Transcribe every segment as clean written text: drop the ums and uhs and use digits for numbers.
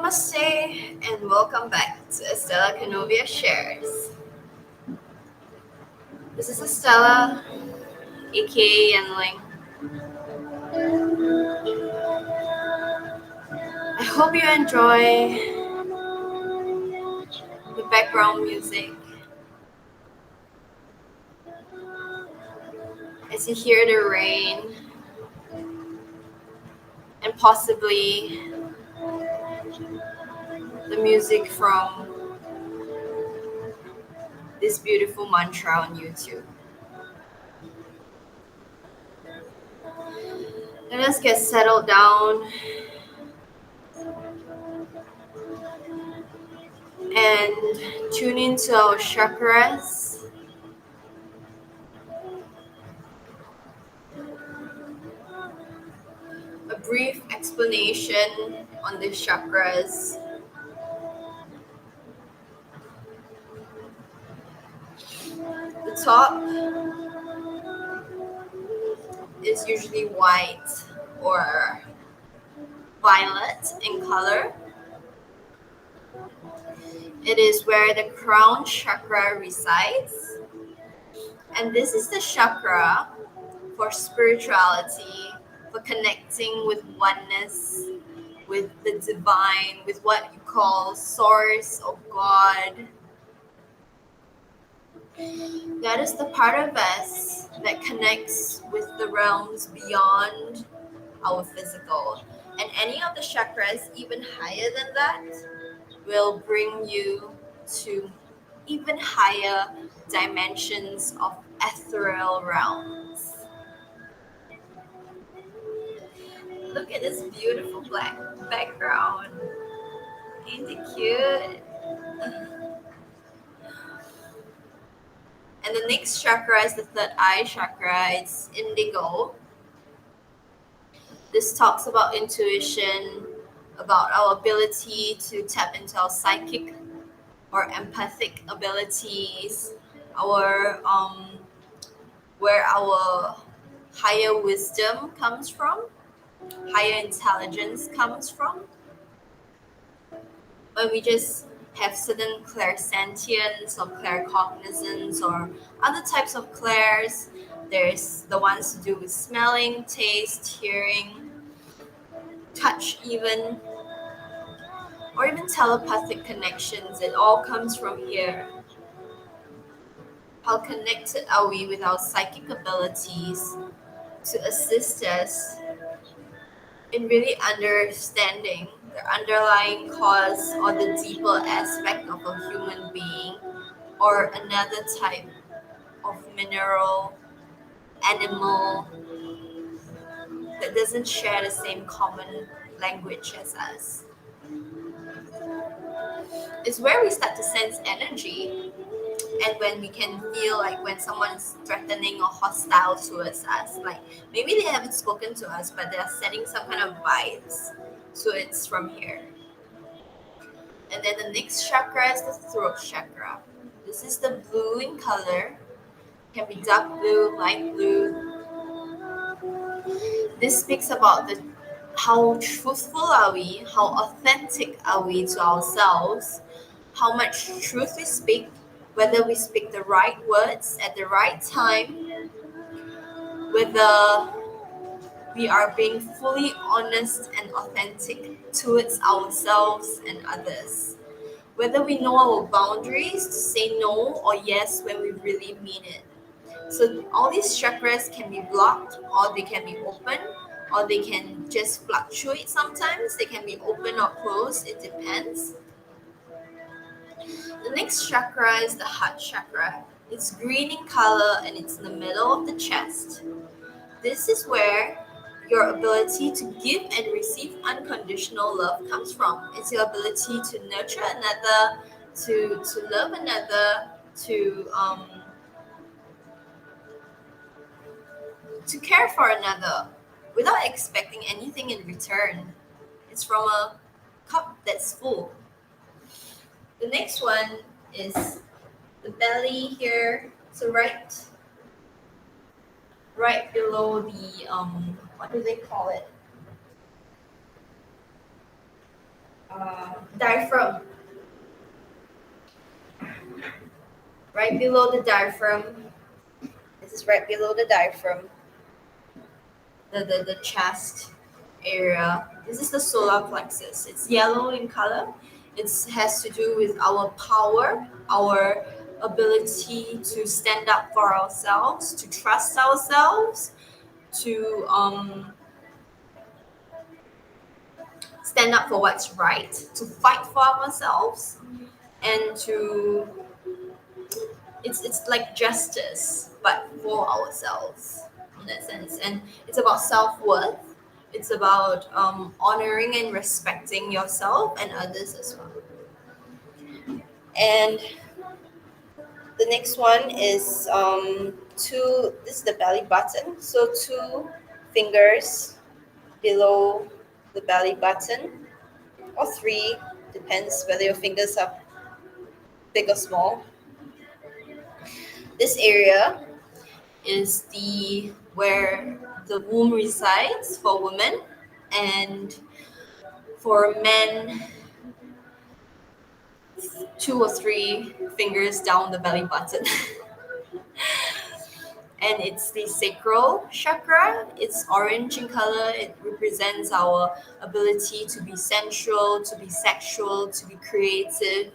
Namaste and welcome back to Estella Canovia Shares. This is Estella, aka Yenling. I hope you enjoy the background music as you hear the rain and possibly the music from this beautiful mantra on YouTube. Let us get settled down and tune into our chakras. A brief explanation on the chakras. The top is usually white or violet in color. It is where the crown chakra resides. And this is the chakra for spirituality, for connecting with oneness, with the divine, with what you call source or God. That is the part of us that connects with the realms beyond our physical. And any of the chakras even higher than that will bring you to even higher dimensions of ethereal realms. Look at this beautiful black background. Ain't it cute? And the next chakra is the third eye chakra. It's indigo. This talks about intuition, about our ability to tap into our psychic or empathic abilities, our where our higher wisdom comes from, higher intelligence comes from. When we just have certain clairsentience or claircognizance or other types of clairs, there's the ones to do with smelling, taste, hearing, touch even, or even telepathic connections. It all comes from here. How connected are we with our psychic abilities to assist us in really understanding the underlying cause or the deeper aspect of a human being or another type of mineral, animal that doesn't share the same common language as us. It's where we start to sense energy, and when we can feel like when someone's threatening or hostile towards us, like maybe they haven't spoken to us, but they're sending some kind of vibes. So it's from here. And then the next chakra is the throat chakra. This is the blue in color. It can be dark blue, light blue. This speaks about how truthful are we, how authentic are we to ourselves, how much truth we speak, whether we speak the right words at the right time, whether we are being fully honest and authentic towards ourselves and others, whether we know our boundaries to say no or yes when we really mean it. So all these chakras can be blocked, or they can be open, or they can just fluctuate sometimes. They can be open or closed, it depends. The next chakra is the heart chakra. It's green in color and it's in the middle of the chest. This is where your ability to give and receive unconditional love comes from. It's your ability to nurture another, to love another, to care for another without expecting anything in return. It's from a cup that's full. The next one is the belly here. So right below the what do they call it? diaphragm. Right below the diaphragm. This is right below the diaphragm. The chest area. This is the solar plexus. It's yellow in color. It has to do with our power, our ability to stand up for ourselves, to trust ourselves, to stand up for what's right, to fight for ourselves, and to it's like justice, but for ourselves in that sense. And it's about self-worth. It's about honoring and respecting yourself and others as well. And the next one is two. This is the belly button. So two fingers below the belly button, or three, depends whether your fingers are big or small. This area is the where the womb resides for women, and for men, two or three fingers down the belly button. And it's the sacral chakra. It's orange in color. It represents our ability to be sensual, to be sexual, to be creative.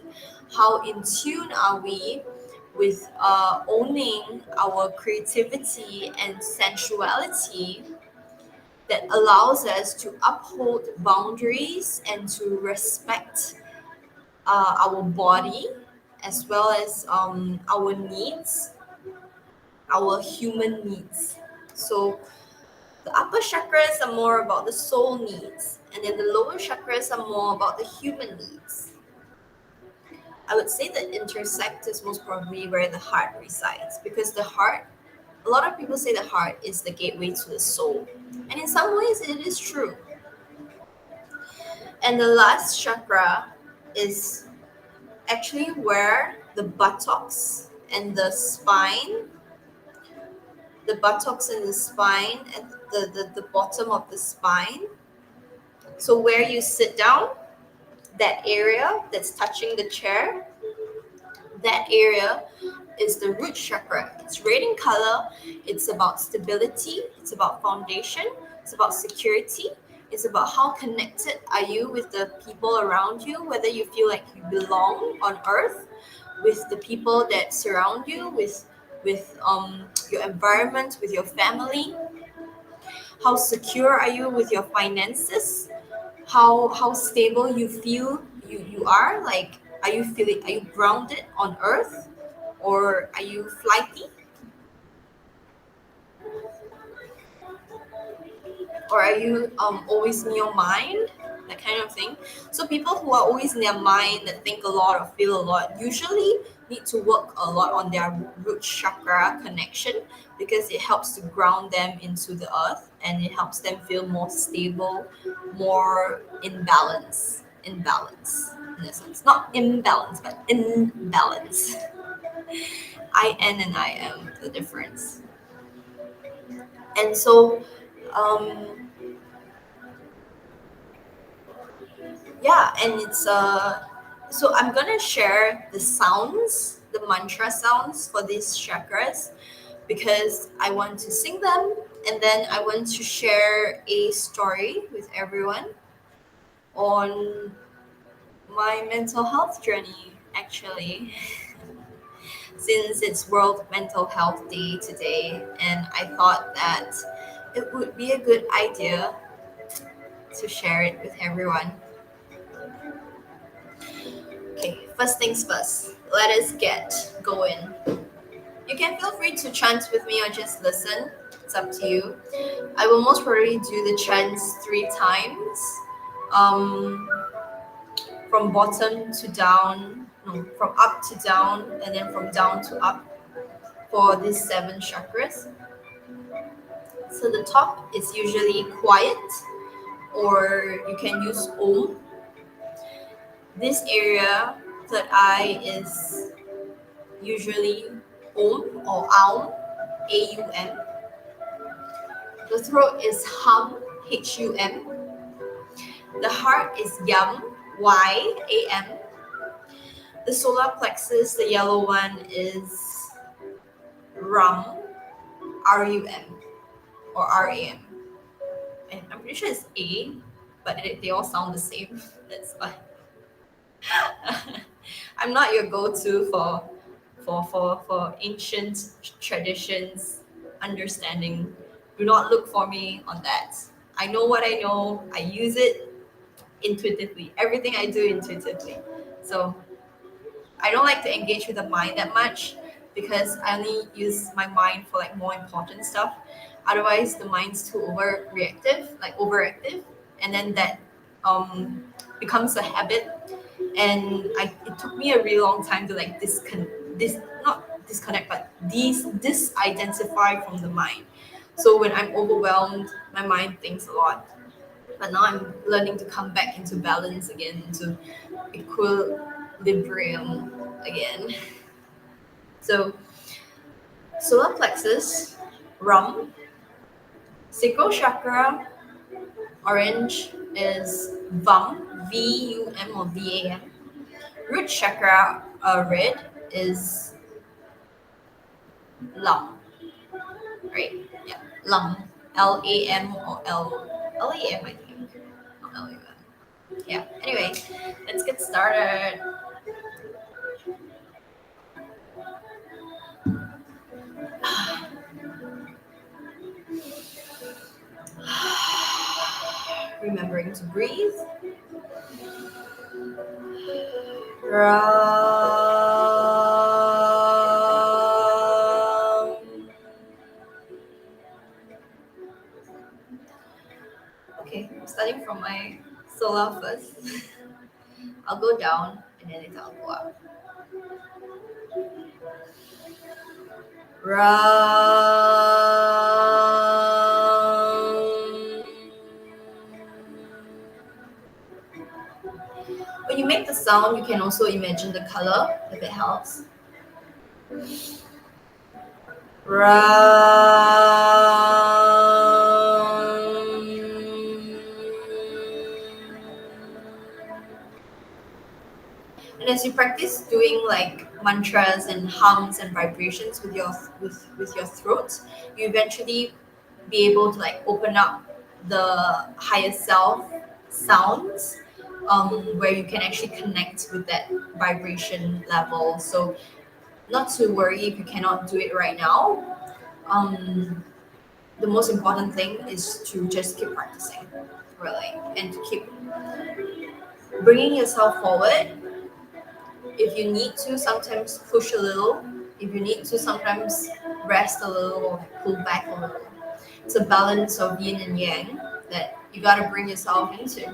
How in tune are we with owning our creativity and sensuality that allows us to uphold boundaries and to respect our body as well as our needs, our human needs. So the upper chakras are more about the soul needs, and then the lower chakras are more about the human needs. I would say that intersect is most probably where the heart resides, because the heart, a lot of people say the heart is the gateway to the soul, and in some ways it is true. And the last chakra is actually where the buttocks and the spine, the buttocks and the spine at the bottom of the spine. So where you sit down, that area that's touching the chair, that area is the root chakra. It's red in color. It's about stability. It's about foundation. It's about security. It's about how connected are you with the people around you, whether you feel like you belong on earth with the people that surround you, with your environment, with your family. How secure are you with your finances? How stable you feel you are? Like, are you grounded on earth, or are you flighty, or are you always in your mind, that kind of thing. So people who are always in their mind, that think a lot or feel a lot, usually need to work a lot on their root chakra connection, because it helps to ground them into the earth, and it helps them feel more stable, more in balance in a sense, not imbalance but in balance. I-N and I-M, the difference. And so yeah, and it's so I'm gonna share the sounds, the mantra sounds for these chakras, because I want to sing them, and then I want to share a story with everyone on my mental health journey, actually. Since it's World Mental Health Day today, and I thought that it would be a good idea to share it with everyone. Okay, first things first, let us get going. You can feel free to chant with me or just listen. It's up to you. I will most probably do the chants 3 times. From bottom to down, no, from up to down, and then from down to up for these 7 chakras. So the top is usually quiet, or you can use Om. This area, third eye, is usually Om or Aum, AUM. The throat is Hum, HUM. The heart is Yum, Y, A-M. The solar plexus, the yellow one, is Rum, R-U-M, or R-A-M. And I'm pretty sure it's A, but they all sound the same. That's why. I'm not your go-to for ancient traditions understanding. Do not look for me on that. I know what I know. I use it intuitively. Everything I do intuitively. So I don't like to engage with the mind that much because I only use my mind for like more important stuff. Otherwise, the mind's too overactive, and then that becomes a habit. And it took me a really long time to like not disconnect, but disidentify from the mind. So when I'm overwhelmed, my mind thinks a lot. But now I'm learning to come back into balance again, into equilibrium again. So solar plexus, rum, sacral chakra, orange is VUM, V-U-M or V-A-M. Root chakra, red is lung, right? Yeah, lung, L-A-M or L-A-M, I think. Not L-A-M. Yeah, anyway, let's get started. Remembering to breathe. Okay, starting from my solar first. I'll go down and then later I'll go up. When you make the sound, you can also imagine the color if it helps. And as you practice doing like mantras and hums and vibrations with your throat, you eventually be able to like open up the higher self sounds, where you can actually connect with that vibration level. So not to worry if you cannot do it right now. The most important thing is to just keep practicing, really, and to keep bringing yourself forward. If you need to, sometimes push a little. If you need to, sometimes rest a little or pull back a little. It's a balance of yin and yang that you got to bring yourself into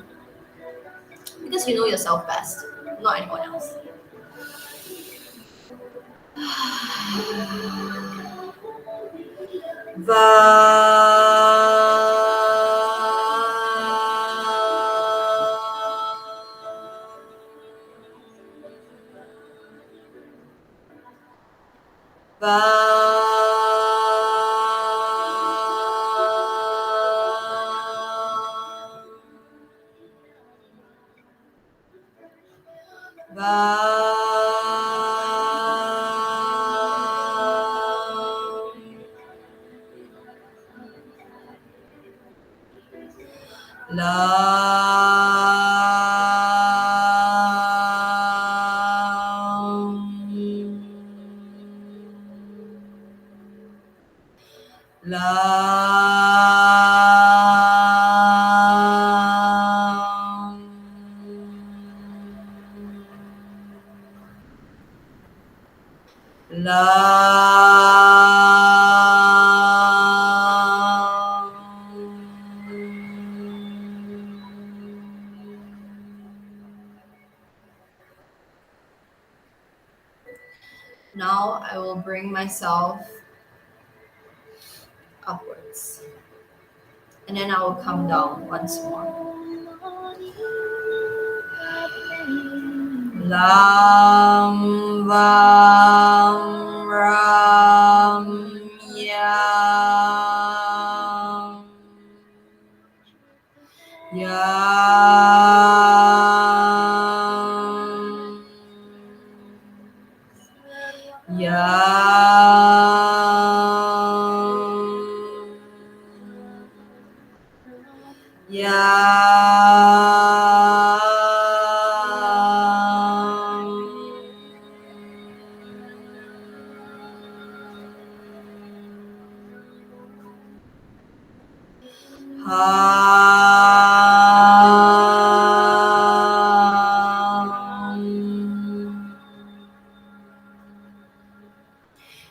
because you know yourself best, not anyone else. Now I will bring myself upwards. And then I will come down once more. Lam Vam Ram Yam Yam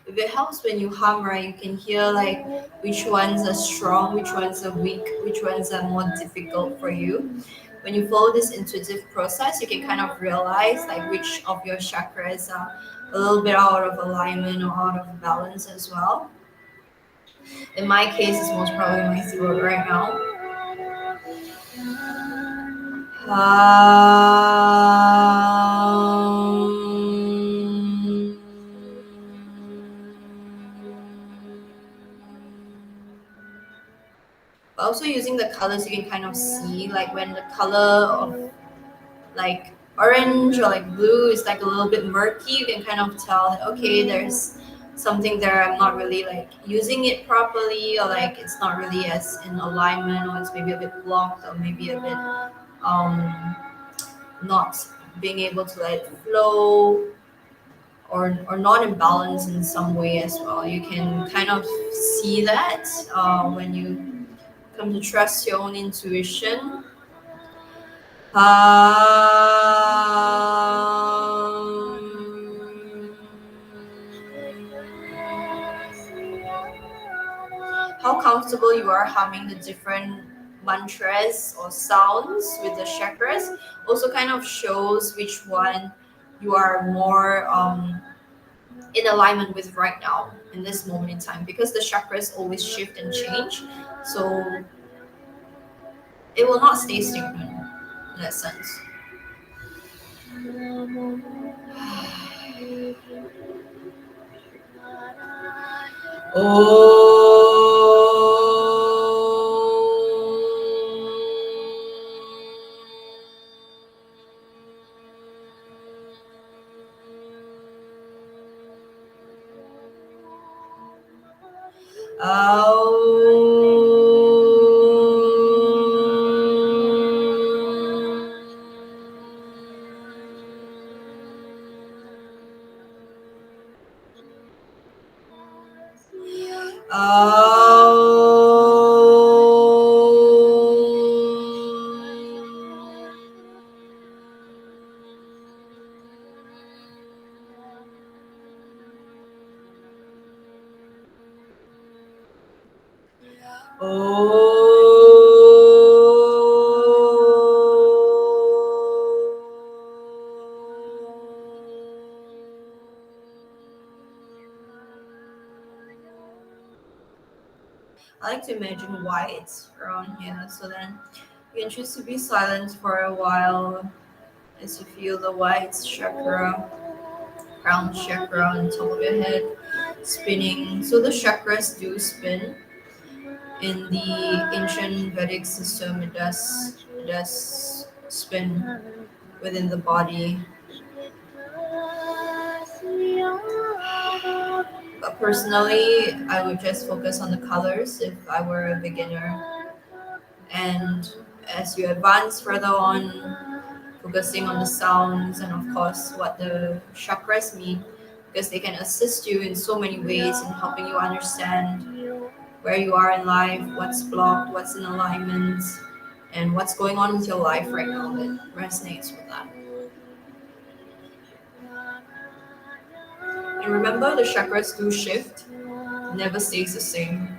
If it helps when you hum, right, you can hear like which ones are strong, which ones are weak, which ones are more difficult for you. When you follow this intuitive process, you can kind of realize like which of your chakras are a little bit out of alignment or out of balance as well. In my case, it's most probably my throat right now. Also using the colors, you can kind of see like when the color of like orange or like blue is like a little bit murky, you can kind of tell that okay, there's something there, I'm not really like using it properly, or like it's not really as in alignment, or it's maybe a bit blocked, or maybe a bit not being able to let it flow, or not in balance in some way as well. You can kind of see that when you come to trust your own intuition. How comfortable you are humming the different mantras or sounds with the chakras also kind of shows which one you are more in alignment with right now in this moment in time, because the chakras always shift and change, so it will not stay stagnant in that sense. I like to imagine white around here, so then you can choose to be silent for a while as you feel the white chakra, crown chakra on top of your head spinning. So the chakras do spin. In the ancient Vedic system, it does spin within the body. But personally, I would just focus on the colors if I were a beginner. And as you advance further on, focusing on the sounds and of course what the chakras mean, because they can assist you in so many ways in helping you understand where you are in life, what's blocked, what's in alignment, and what's going on with your life right now that resonates with that. And remember, the chakras do shift, it never stays the same.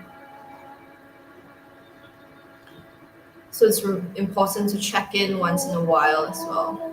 So it's important to check in once in a while as well.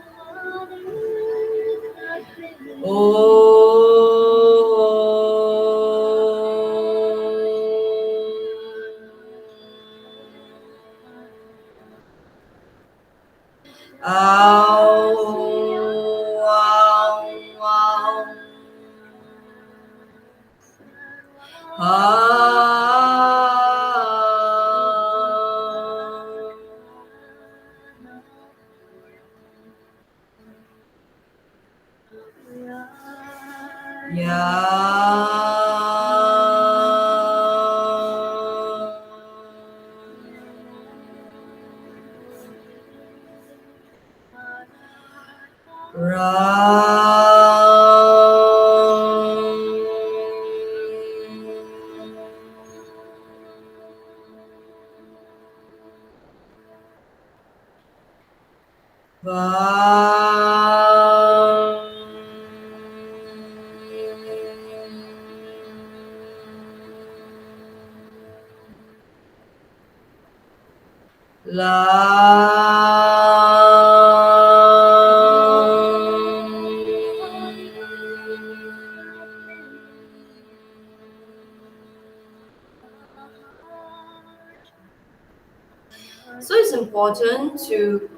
So it's important to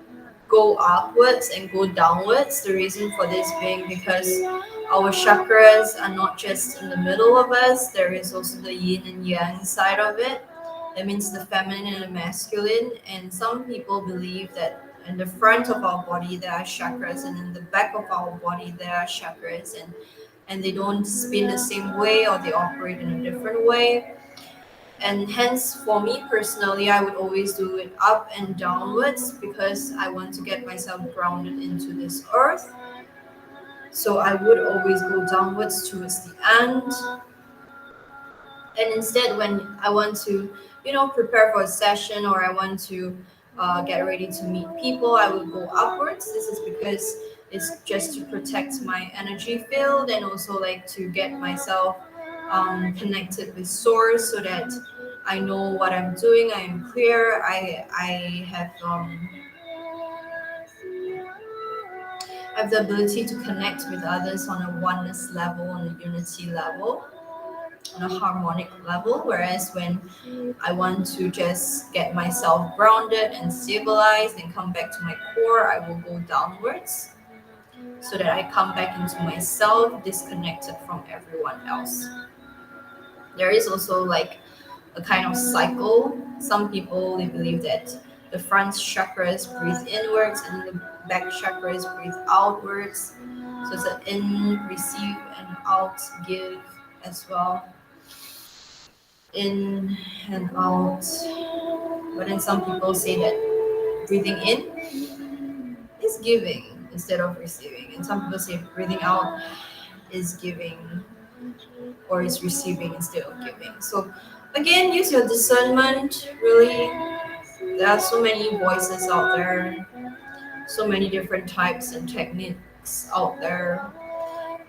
go upwards and go downwards. The reason for this being because our chakras are not just in the middle of us, there is also the yin and yang side of it. That means the feminine and the masculine. And some people believe that in the front of our body there are chakras, and in the back of our body there are chakras, and they don't spin the same way or they operate in a different way. And hence, for me personally, I would always do it up and downwards because I want to get myself grounded into this earth. So I would always go downwards towards the end. And instead, when I want to, prepare for a session, or I want to get ready to meet people, I will go upwards. This is because it's just to protect my energy field, and also like to get myself connected with source, so that I know what I'm doing. I am clear. I have the ability to connect with others on a oneness level, on a unity level, on a harmonic level. Whereas when I want to just get myself grounded and stabilized and come back to my core, I will go downwards, so that I come back into myself, disconnected from everyone else. There is also like a kind of cycle. Some people, they believe that the front chakras breathe inwards and the back chakras breathe outwards. So it's an in, receive, and out, give as well. In and out. But then some people say that breathing in is giving instead of receiving. And some people say breathing out is giving or is receiving instead of giving. So again, use your discernment. Really, there are so many voices out there, so many different types and techniques out there.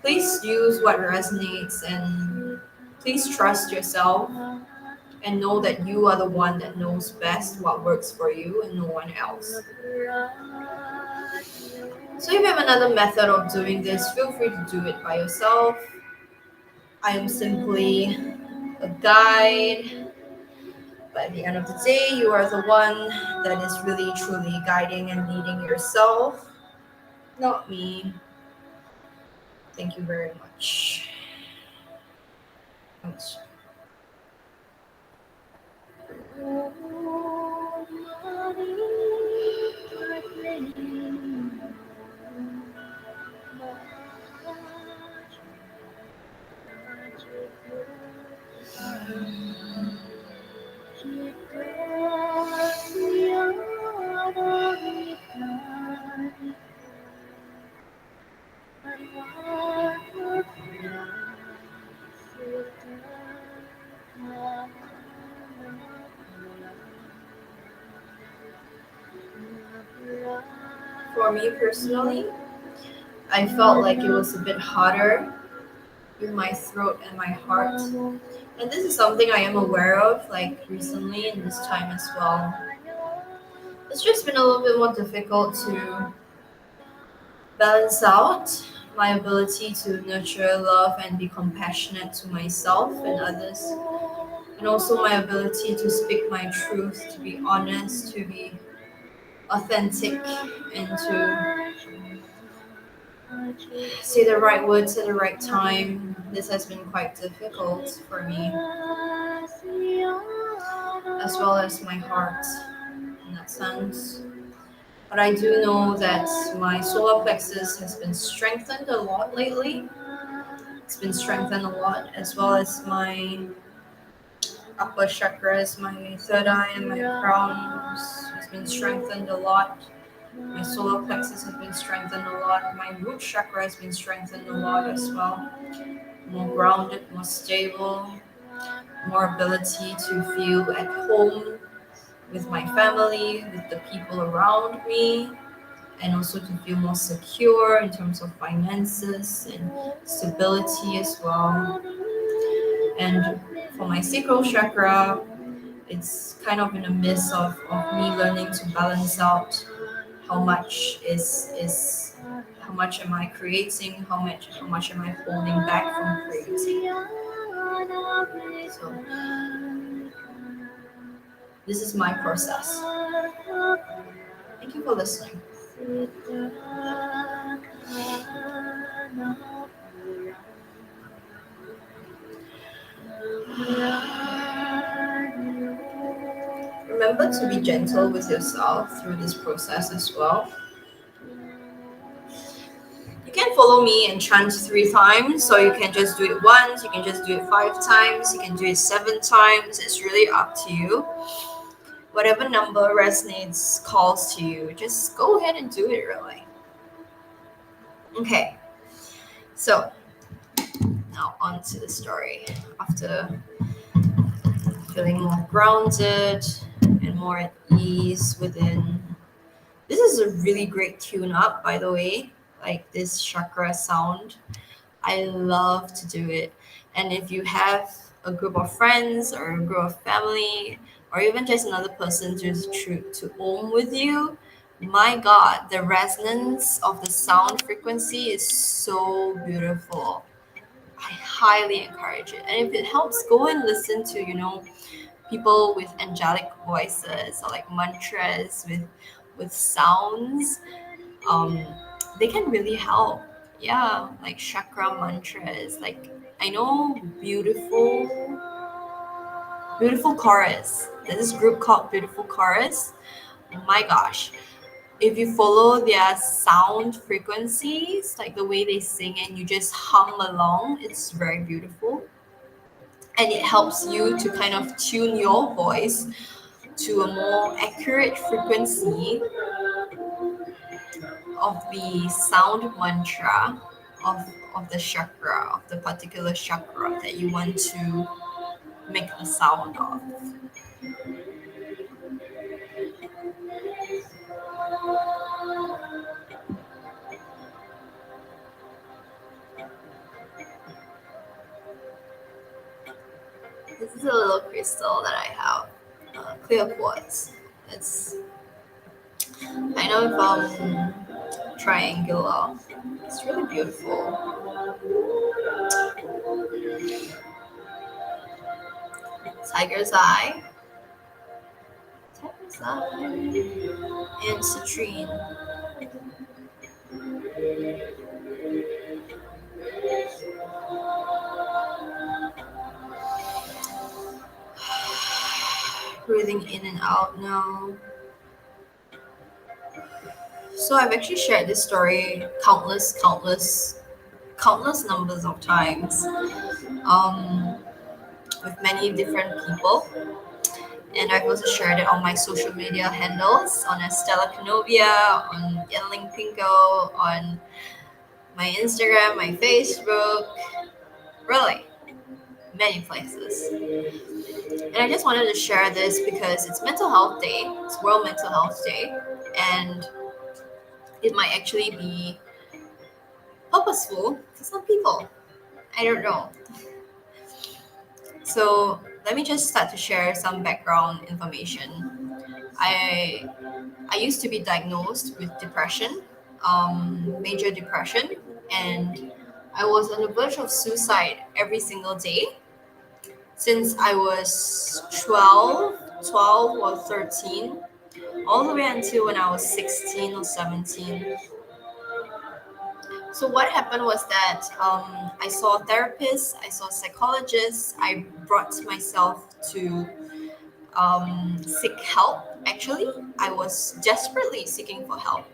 Please use what resonates, and please trust yourself and know that you are the one that knows best what works for you and no one else. So if you have another method of doing this, feel free to do it by yourself. I am simply a guide. But at the end of the day, you are the one that is really truly guiding and leading yourself, not me. Thank you very much. Thanks. For me personally, I felt like it was a bit harder with my throat and my heart. And this is something I am aware of, like recently in this time as well. It's just been a little bit more difficult to balance out my ability to nurture, love, and be compassionate to myself and others, and also my ability to speak my truth, to be honest, to be authentic, and to say the right words at the right time. This has been quite difficult for me, as well as my heart in that sense. But I do know that my solar plexus has been strengthened a lot lately. It's been strengthened a lot, as well as my upper chakras, my third eye and my crown has been strengthened a lot. My solar plexus has been strengthened a lot. My root chakra has been strengthened a lot as well. More grounded, more stable, more ability to feel at home with my family, with the people around me, and also to feel more secure in terms of finances and stability as well. And for my sacral chakra, it's kind of in the midst of me learning to balance out how much is how much am I creating, how much am I holding back from creating. So this is my process. Thank you for listening. Remember to be gentle with yourself through this process as well. You can follow me and chant 3 times, so you can just do it once, you can just do it 5 times, you can do it 7 times. It's really up to you. Whatever number resonates, calls to you, just go ahead and do it really. Okay, so now on to the story. After feeling more grounded and more at ease within. This is a really great tune up, by the way, like this chakra sound. I love to do it. And if you have a group of friends or a group of family, or even just another person to Om with you, my God, the resonance of the sound frequency is so beautiful. I highly encourage it. And if it helps, go and listen to, people with angelic voices or like mantras with sounds. They can really help. Yeah, like chakra mantras. Like I know beautiful chorus. There's this group called Beautiful Chorus. Oh my gosh. If you follow their sound frequencies, like the way they sing and you just hum along, it's very beautiful. And it helps you to kind of tune your voice to a more accurate frequency of the sound mantra of the chakra, of the particular chakra that you want to make the sound of. This is a little crystal that I have, clear quartz. It's kind of triangular. It's really beautiful. Tiger's eye, and citrine. Breathing in and out now. So I've actually shared this story countless numbers of times with many different people. And I've also shared it on my social media handles, on Estella Canovia, on Yelling Pinko, on my Instagram, my Facebook, really, many places. And I just wanted to share this because it's Mental Health Day, it's World Mental Health Day, and it might actually be purposeful for some people. I don't know. So let me just start to share some background information. I used to be diagnosed with depression, major depression, and I was on the verge of suicide every single day since I was 12 or 13, all the way until when I was 16 or 17. So what happened was that I saw therapists, I saw psychologists, I brought myself to seek help. Actually, I was desperately seeking for help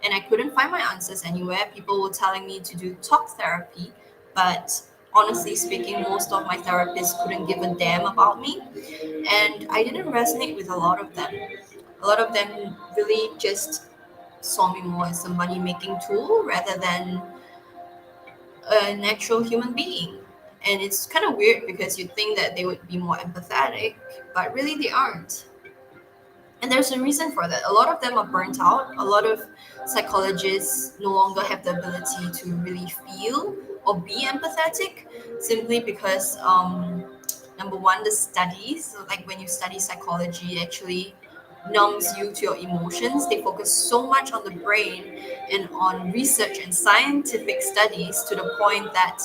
and I couldn't find my answers anywhere. People were telling me to do talk therapy, but honestly speaking, most of my therapists couldn't give a damn about me, and I didn't resonate with a lot of them. A lot of them really just saw me more as a money-making tool rather than an actual human being. And it's kind of weird because you'd think that they would be more empathetic, but really they aren't. And there's a reason for that. A lot of them are burnt out. A lot of psychologists no longer have the ability to really feel or be empathetic simply because, number one, the studies, so like when you study psychology, it actually numbs you to your emotions. They focus so much on the brain and on research and scientific studies to the point that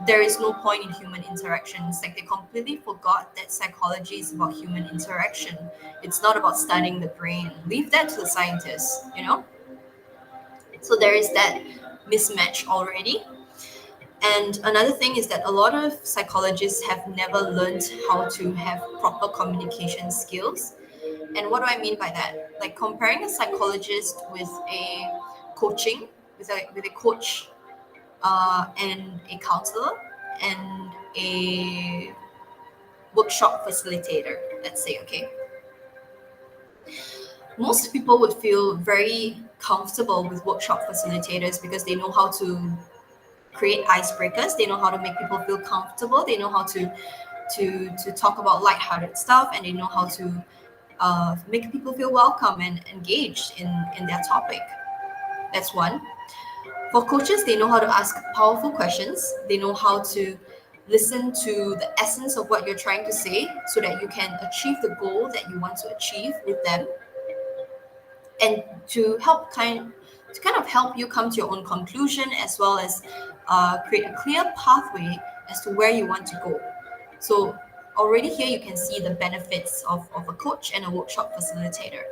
there is no point in human interactions. Like they completely forgot that psychology is about human interaction. It's not about studying the brain. Leave that to the scientists, you know? So there is that mismatch already. And another thing is that a lot of psychologists have never learned how to have proper communication skills. And what do I mean by that? Like comparing a psychologist with a coaching, with a coach and a counselor and a workshop facilitator, let's say, okay. Most people would feel very comfortable with workshop facilitators because they know how to create icebreakers, they know how to make people feel comfortable, they know how to talk about lighthearted stuff, and they know how to make people feel welcome and engaged in their topic. That's one. For coaches, they know how to ask powerful questions. They know how to listen to the essence of what you're trying to say so that you can achieve the goal that you want to achieve with them, and to kind of help you come to your own conclusion, as well as create a clear pathway as to where you want to go. So already here you can see the benefits of a coach and a workshop facilitator.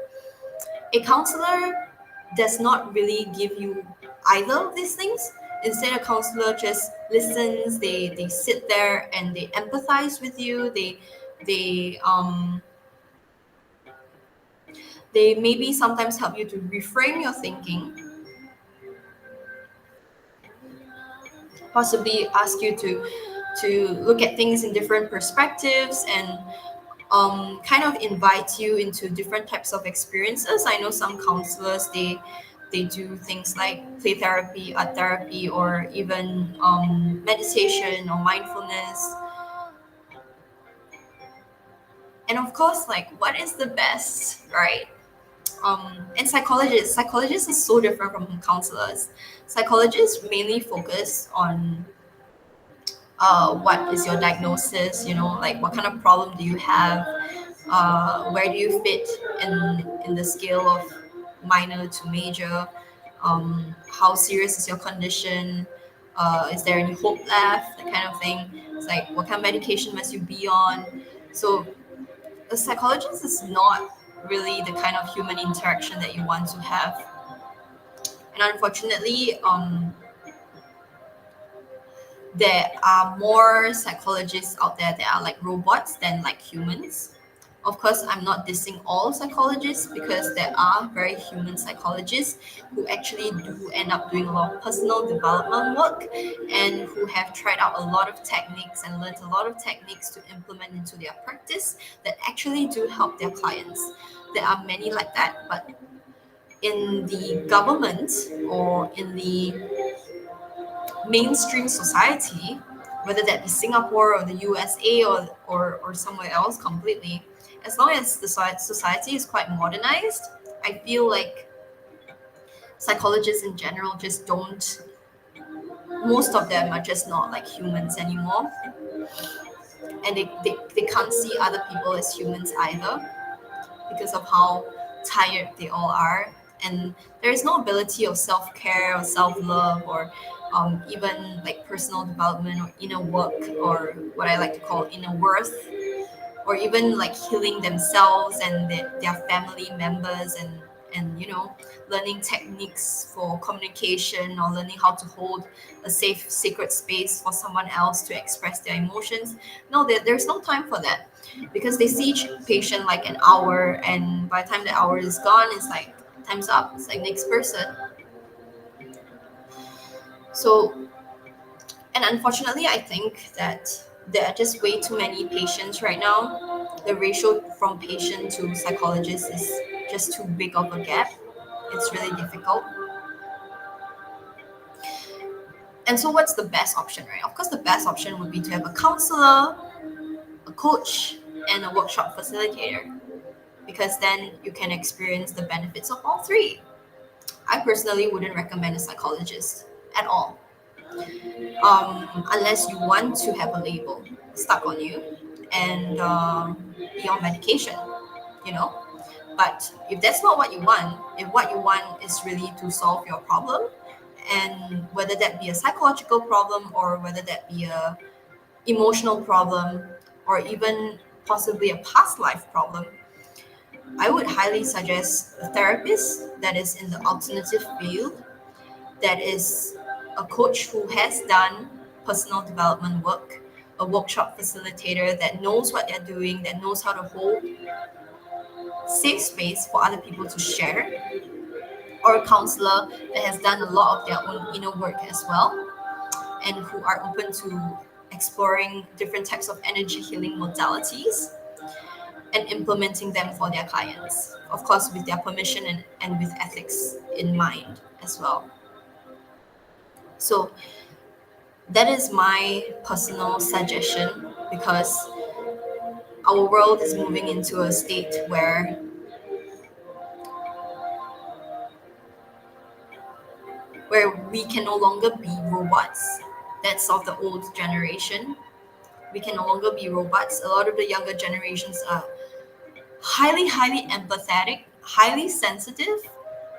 A counselor does not really give you either of these things. Instead, a counselor just listens. They sit there and they empathize with you. They maybe sometimes help you to reframe your thinking, possibly ask you to look at things in different perspectives, and kind of invite you into different types of experiences. I know some counselors, they do things like play therapy, art therapy, or even meditation or mindfulness. And of course, like, what is the best, right? And psychologists is so different from counselors. Psychologists mainly focus on what is your diagnosis, you know, like what kind of problem do you have, where do you fit in the scale of minor to major, how serious is your condition, is there any hope left, that kind of thing. It's like, what kind of medication must you be on? So a psychologist is not really the kind of human interaction that you want to have. And unfortunately, there are more psychologists out there that are like robots than like humans. Of course, I'm not dissing all psychologists, because there are very human psychologists who actually do end up doing a lot of personal development work, and who have tried out a lot of techniques and learned a lot of techniques to implement into their practice that actually do help their clients. There are many like that, but in the government or in the mainstream society, whether that be Singapore or the USA, or somewhere else completely, as long as the society is quite modernized, I feel like psychologists in general just don't, most of them are just not like humans anymore. And they can't see other people as humans either, because of how tired they all are. And there is no ability of self-care or self-love, or even like personal development or inner work, or what I like to call inner worth, or even like healing themselves and their family members, and you know, learning techniques for communication, or learning how to hold a safe sacred space for someone else to express their emotions. No, there's no time for that, because they see each patient like an hour, and by the time the hour is gone, it's like time's up, it's like next person. So, and unfortunately, I think that there are just way too many patients right now. The ratio from patient to psychologist is just too big of a gap. it's really difficult. And so what's the best option, right? Of course, the best option would be to have a counselor, a coach, and a workshop facilitator, because then you can experience the benefits of all three. I personally wouldn't recommend a psychologist at all, unless you want to have a label stuck on you and be on medication, you know. But if that's not what you want, if what you want is really to solve your problem, and whether that be a psychological problem or whether that be a emotional problem or even possibly a past life problem, I would highly suggest a therapist that is in the alternative field, that is a coach who has done personal development work, a workshop facilitator that knows what they're doing, that knows how to hold safe space for other people to share, or a counselor that has done a lot of their own inner work as well, and who are open to exploring different types of energy healing modalities and implementing them for their clients. Of course, with their permission and with ethics in mind as well. So that is my personal suggestion, because our world is moving into a state where we can no longer be robots. That's of the old generation. We can no longer be robots. A lot of the younger generations are highly empathetic, highly sensitive,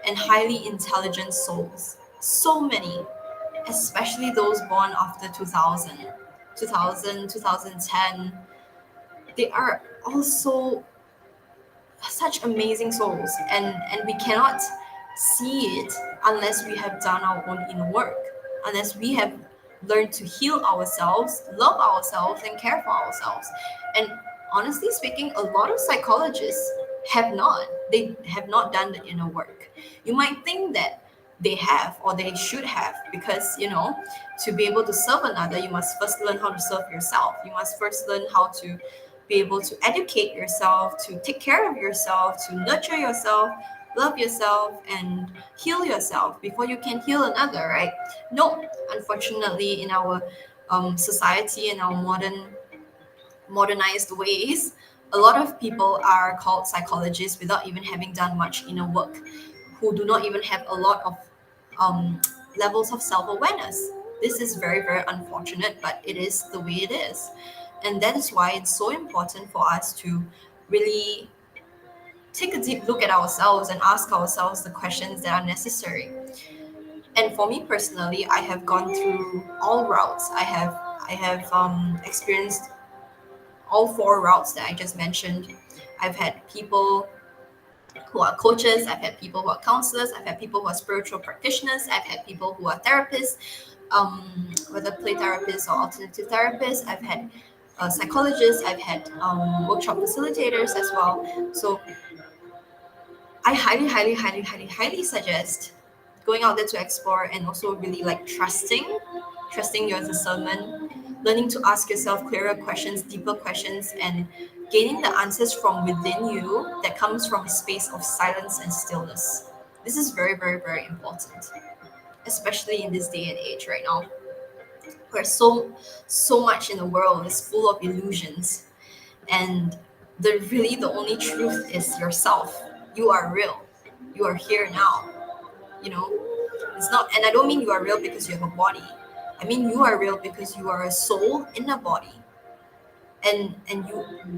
and highly intelligent souls. So many, especially those born after 2010. They are also such amazing souls, and we cannot see it unless we have done our own inner work, unless we have learned to heal ourselves, love ourselves, and care for ourselves. And honestly speaking, a lot of psychologists have not done the inner work. You might think that they have or they should have, because to be able to serve another, you must first learn how to serve yourself. You must first learn how to be able to educate yourself, to take care of yourself, to nurture yourself, love yourself, and heal yourself before you can heal another, right? No, unfortunately, in our society, in our modernized ways, a lot of people are called psychologists without even having done much inner work, who do not even have a lot of um, levels of self-awareness. This is very, very unfortunate, but it is the way it is. And that is why it's so important for us to really take a deep look at ourselves and ask ourselves the questions that are necessary. And for me personally, I have gone through all routes. I have experienced all four routes that I just mentioned. I've had people who are coaches, I've had people who are counselors, I've had people who are spiritual practitioners, I've had people who are therapists, whether play therapists or alternative therapists. I've had psychologists, I've had workshop facilitators as well. So I highly suggest going out there to explore, and also really like trusting your discernment, learning to ask yourself clearer questions, deeper questions, and gaining the answers from within you that comes from a space of silence and stillness. This is very, very, very important, especially in this day and age right now, where so much in the world is full of illusions, and the only truth is yourself. You are real. You are here now. You know, it's not, and I don't mean you are real because you have a body. I mean you are real because you are a soul in a body, and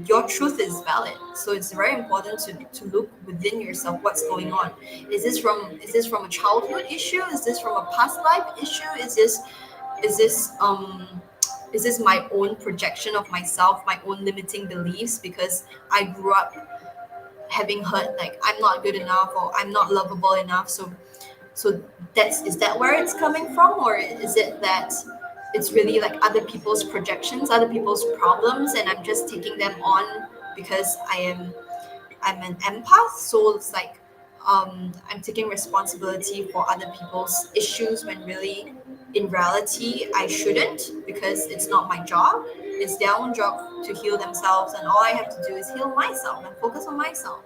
your truth is valid. So it's very important to look within yourself. What's going on? Is this from a childhood issue? Is this from a past life issue? Is this my own projection of myself, my own limiting beliefs, because I grew up having heard like I'm not good enough or I'm not lovable enough? So is that where it's coming from, or is it that it's really like other people's projections, other people's problems, and I'm just taking them on because I'm an empath? So it's like I'm taking responsibility for other people's issues, when really in reality I shouldn't, because it's not my job. It's their own job to heal themselves, and all I have to do is heal myself and focus on myself.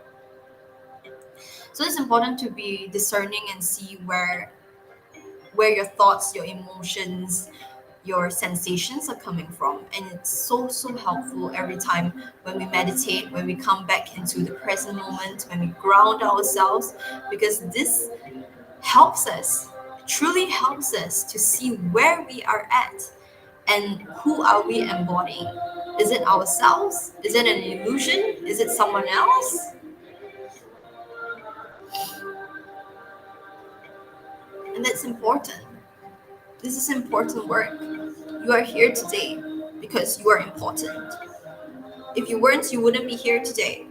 So it's important to be discerning and see where your thoughts, your emotions, your sensations are coming from. And it's so helpful every time when we meditate, when we come back into the present moment, when we ground ourselves, because this helps us, truly helps us to see where we are at and who are we embodying. Is it ourselves? Is it an illusion? Is it someone else? And that's important. This is important work. You are here today because you are important. If you weren't, you wouldn't be here today.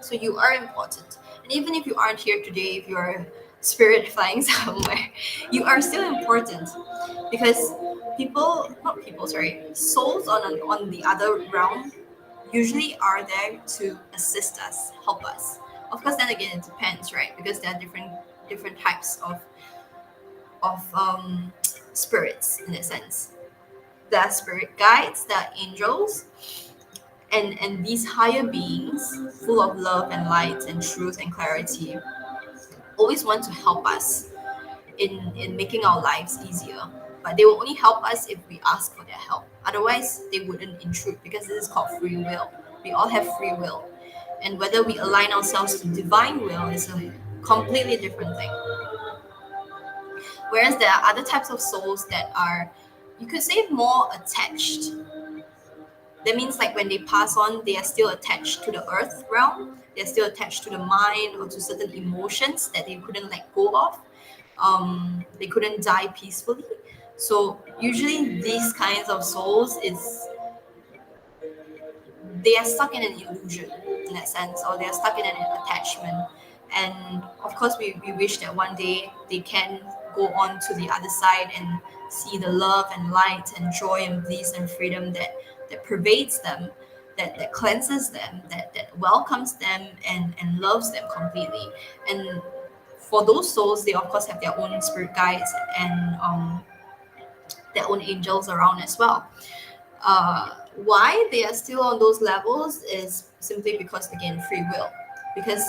So you are important. And even if you aren't here today, if you're a spirit flying somewhere, you are still important because not people, sorry, souls on the other realm usually are there to assist us, help us. Of course, then again, it depends, right? Because there are different types of spirits in a sense. There are spirit guides, there are angels, and these higher beings, full of love and light and truth and clarity, always want to help us in making our lives easier. But they will only help us if we ask for their help. Otherwise, they wouldn't intrude because this is called free will. We all have free will. And whether we align ourselves to divine will is a completely different thing. Whereas there are other types of souls that are, you could say, more attached. That means like when they pass on, they are still attached to the earth realm. They're still attached to the mind or to certain emotions that they couldn't let go of. They couldn't die peacefully. So usually these kinds of souls is they are stuck in an illusion in that sense, or they are stuck in an attachment. And of course, we wish that one day they can go on to the other side and see the love and light and joy and bliss and freedom that pervades them, that cleanses them, that welcomes them and loves them completely. And for those souls, they of course have their own spirit guides and their own angels around as well. Why they are still on those levels is simply because, again, free will. Because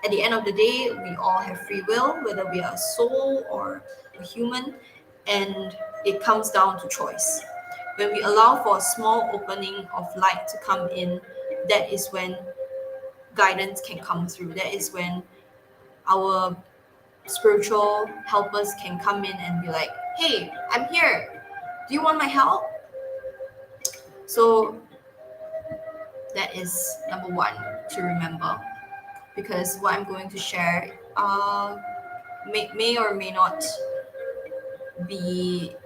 at the end of the day, we all have free will, whether we are a soul or a human, and it comes down to choice. When we allow for a small opening of light to come in, that is when guidance can come through. That is when our spiritual helpers can come in and be like, hey, I'm here. Do you want my help? So that is number one to remember, because what I'm going to share may or may not be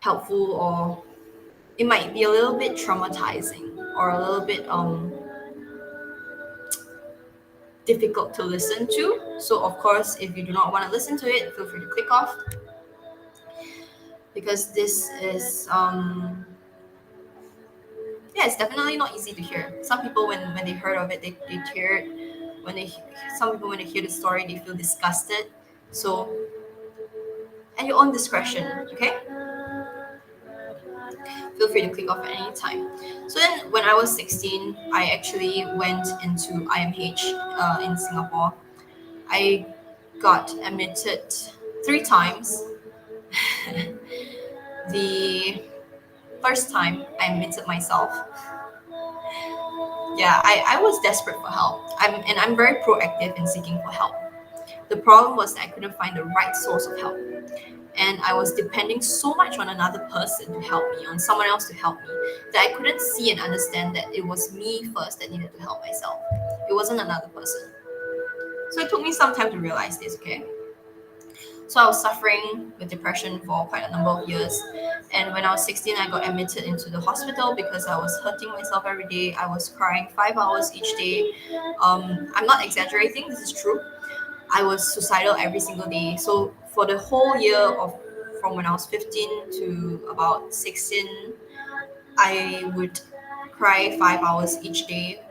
helpful, or it might be a little bit traumatizing or a little bit difficult to listen to. So of course, if you do not want to listen to it, feel free to click off, because this is yeah, it's definitely not easy to hear. Some people, when they heard of it, they teared. When they Some people, when they hear the story, they feel disgusted. So at your own discretion, okay, feel free to click off at any time. So then when I was 16, I actually went into IMH in Singapore. I got admitted 3 times. The first time I admitted myself, yeah, I was desperate for help. I'm very proactive in seeking for help. The problem was that I couldn't find the right source of help. And I was depending so much on another person to help me, on someone else to help me, that I couldn't see and understand that it was me first that needed to help myself. It wasn't another person. So it took me some time to realize this, okay? So I was suffering with depression for quite a number of years. And when I was 16, I got admitted into the hospital because I was hurting myself every day. I was crying 5 hours each day. I'm not exaggerating, this is true. I was suicidal every single day. So for the whole year of from when I was 15 to about 16, I would cry 5 hours each day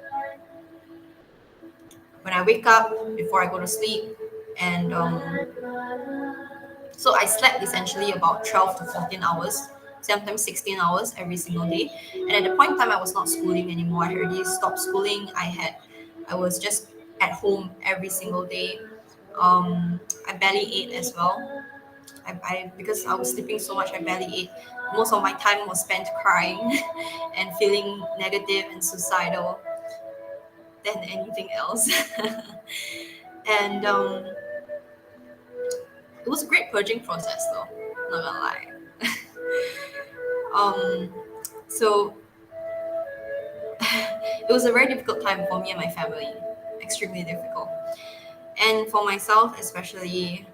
when I wake up, before I go to sleep. And so I slept essentially about 12 to 14 hours sometimes 16 hours every single day. And at the point in time, I was not schooling anymore. I had already stopped schooling. I was just at home every single day. I barely ate as well. Because I was sleeping so much, I barely ate. Most of my time was spent crying and feeling negative and suicidal than anything else. And it was a great purging process, though. Not gonna lie. um, so it was a very difficult time for me and my family. Extremely difficult. And for myself, especially,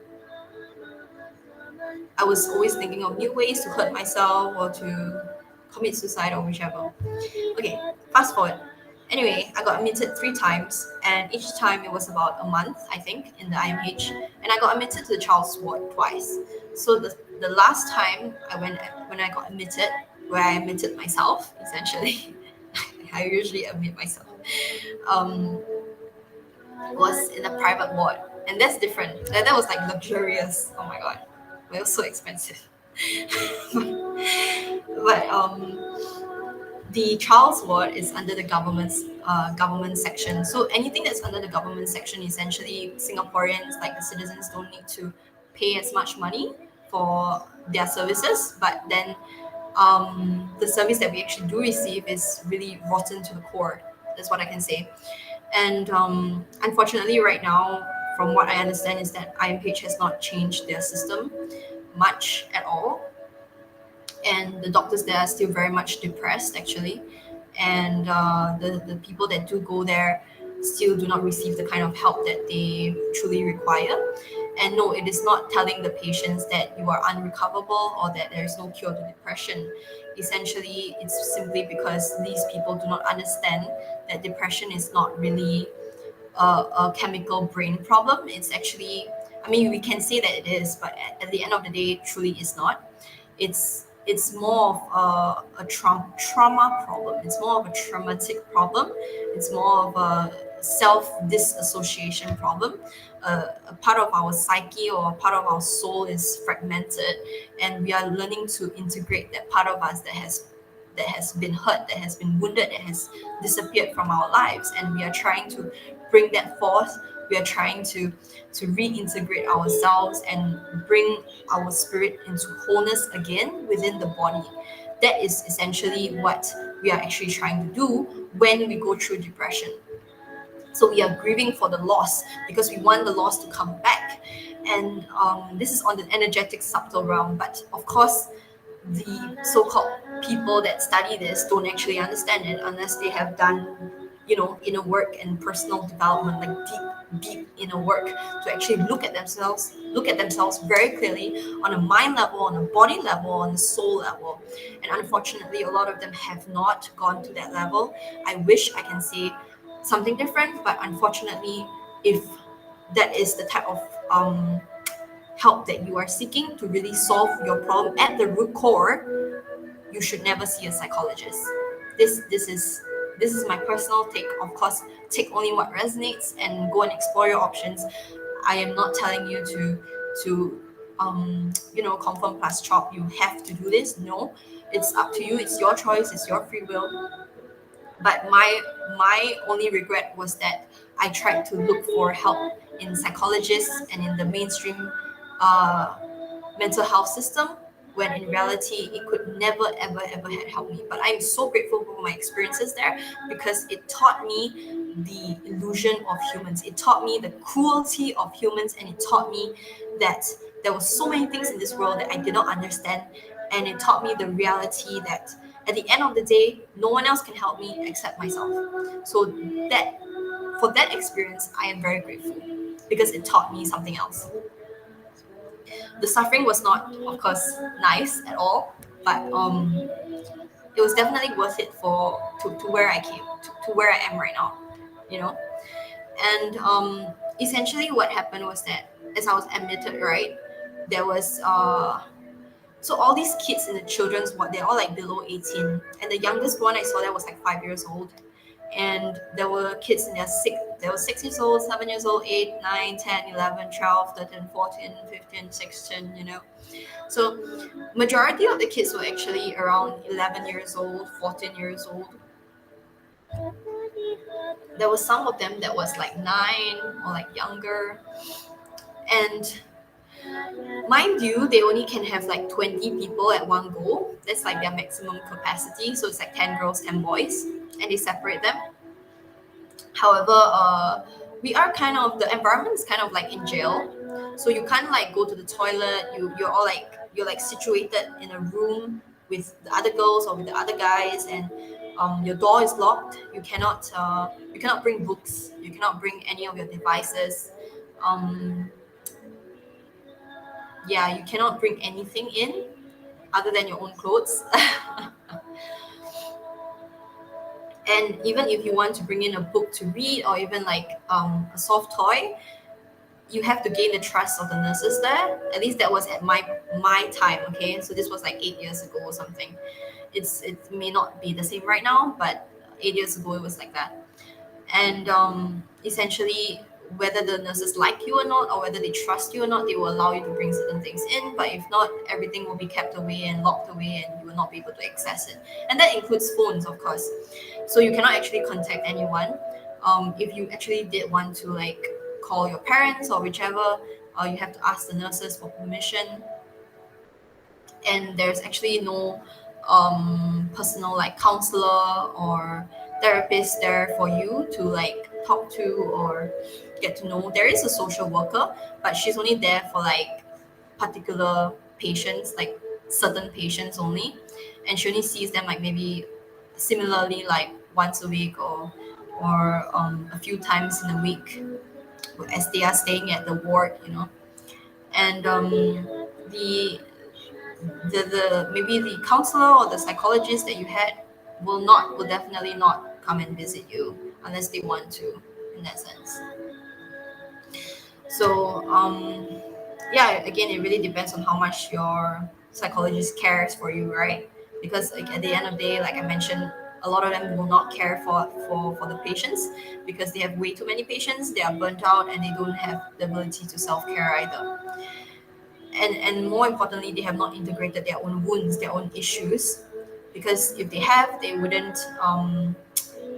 I was always thinking of new ways to hurt myself or to commit suicide or whichever. Okay, fast forward. Anyway, I got admitted 3 times, and each time it was about a month, I think, in the IMH. And I got admitted to the child's ward twice. So the last time when I got admitted, where I admitted myself, essentially, I usually admit myself, um, was in a private ward, and that's different. That was like luxurious. Oh my god, it was so expensive. But the child's ward is under the government section. So anything that's under the government section, essentially, Singaporeans, like the citizens, don't need to pay as much money for their services. But then the service that we actually do receive is really rotten to the core. That's what I can say. And unfortunately, right now, from what I understand, is that IMH has not changed their system much at all, and the doctors there are still very much depressed, actually. And the people that do go there still do not receive the kind of help that they truly require. And no, it is not telling the patients that you are unrecoverable or that there is no cure to depression. Essentially, it's simply because these people do not understand that depression is not really a chemical brain problem. It's actually, I mean, we can say that it is, but at the end of the day, truly is not. It's more of a trauma problem. It's more of a traumatic problem. It's more of a self disassociation problem. A part of our psyche or a part of our soul is fragmented, and we are learning to integrate that part of us that has been hurt, that has been wounded, that has disappeared from our lives, and we are trying to bring that forth. We are trying to reintegrate ourselves and bring our spirit into wholeness again within the body. That is essentially what we are actually trying to do when we go through depression. So we are grieving for the loss because we want the loss to come back. And this is on the energetic subtle realm, but of course the so-called people that study this don't actually understand it unless they have done, inner work and personal development, like deep inner work, to actually look at themselves very clearly on a mind level, on a body level, on a soul level. And unfortunately, a lot of them have not gone to that level. I wish I can say something different, but unfortunately, if that is the type of help that you are seeking to really solve your problem at the root core, you should never see a psychologist. This is my personal take. Of course, take only what resonates and go and explore your options. I am not telling you to confirm plus chop. You have to do this. No, it's up to you. It's your choice. It's your free will. But my only regret was that I tried to look for help in psychologists and in the mainstream uh, mental health system, when in reality it could never ever ever had helped me. But I'm so grateful for my experiences there, because it taught me the illusion of humans. It taught me the cruelty of humans, and it taught me that there were so many things in this world that I did not understand. And it taught me the reality that at the end of the day, no one else can help me except myself. So that for that experience, I am very grateful, because it taught me something else. The suffering was not, of course, nice at all, but it was definitely worth it to where I came to where I am right now, you know. And essentially, what happened was that as I was admitted, right, there was so all these kids in the children's ward, they're all like below 18, and the youngest one I saw there was like 5 years old, and there were kids in their There was 6 years old, 7 years old, 8, 9, 10, 11, 12, 13, 14, 15, 16, So majority of the kids were actually around 11 years old, 14 years old. There was some of them that was like 9 or like younger. And mind you, they only can have like 20 people at one go. That's like their maximum capacity. So it's like 10 girls, 10 boys, and they separate them. However, we are kind of, the environment is kind of like in jail. So you can't like go to the toilet. You're like situated in a room with the other girls or with the other guys, and your door is locked. You cannot bring books. You cannot bring any of your devices. Yeah, you cannot bring anything in other than your own clothes. And even if you want to bring in a book to read, or even like a soft toy, you have to gain the trust of the nurses there. At least that was at my time. Okay, so this was like 8 years ago or something. It may not be the same right now, but 8 years ago it was like that. And essentially, whether the nurses like you or not, or whether they trust you or not, they will allow you to bring certain things in. But if not, everything will be kept away and locked away, and you will not be able to access it. And that includes phones, of course. So you cannot actually contact anyone. If you actually did want to like call your parents or whichever, you have to ask the nurses for permission. And there's actually no personal like counselor or therapist there for you to like talk to or get to know. There is a social worker, but she's only there for like particular patients, like certain patients only, and she only sees them like maybe similarly like once a week, or a few times in a week, as they are staying at the ward. And the maybe the counselor or the psychologist that you had will definitely not come and visit you unless they want to, in that sense. So yeah, again, it really depends on how much your psychologist cares for you, right? Because like at the end of the day, like I mentioned, a lot of them will not care for the patients because they have way too many patients. They are burnt out and they don't have the ability to self-care either. And more importantly, they have not integrated their own wounds, their own issues, because if they have, they wouldn't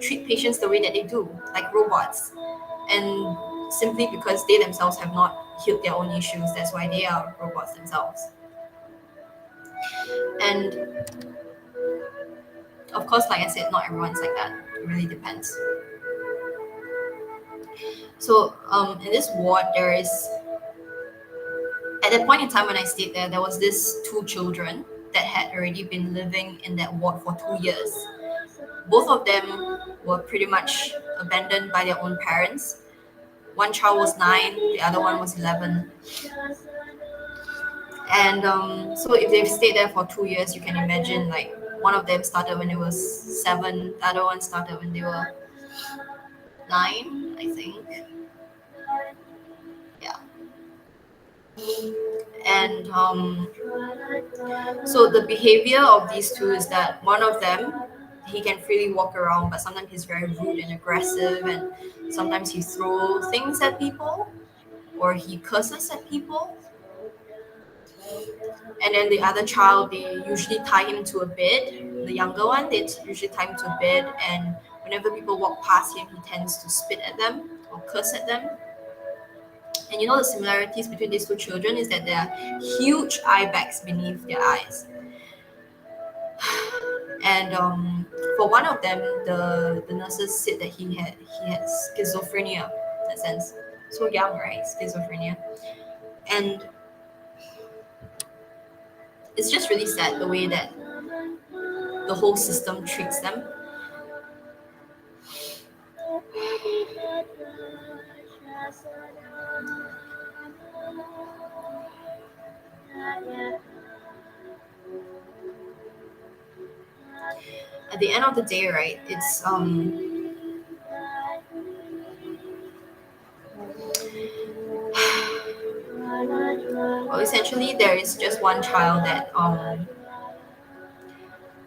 treat patients the way that they do, like robots. And simply because they themselves have not healed their own issues, that's why they are robots themselves. And of course, like I said, not everyone's like that. It really depends. So in this ward, there is, at that point in time when I stayed there, there was this 2 children that had already been living in that ward for 2 years. Both of them were pretty much abandoned by their own parents. One child was 9, the other one was 11. And so if they've stayed there for 2 years, you can imagine like one of them started when it was 7, the other one started when they were 9, I think. Yeah. And so the behavior of these two is that one of them, he can freely walk around, but sometimes he's very rude and aggressive, and sometimes he throws things at people or he curses at people. And then the other child, they usually tie him to a bed. The younger one, they usually tie him to a bed, and whenever people walk past him, he tends to spit at them or curse at them. And the similarities between these 2 children is that there are huge eye bags beneath their eyes. And for one of them, the nurses said that he had schizophrenia, in that sense. So young, right? Schizophrenia. And it's just really sad the way that the whole system treats them. At the end of the day, right, it's well, essentially there is just one child that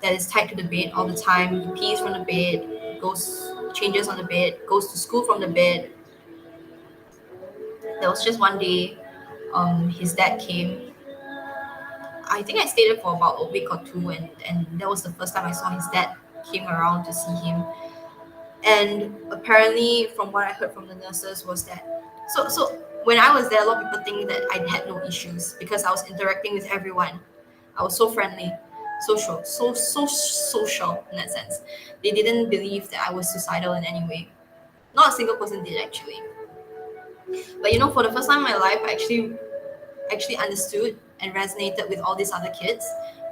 is tied to the bed all the time. He pees from the bed, those changes on the bed, goes to school from the bed. There was just one day, his dad came. I think I stayed there for about a week or two, and that was the first time I saw his dad came around to see him. And apparently, from what I heard from the nurses, was that so when I was there, a lot of people think that I had no issues because I was interacting with everyone. I was so friendly, so social in that sense. They didn't believe that I was suicidal in any way. Not a single person did actually. But for the first time in my life, I actually understood and resonated with all these other kids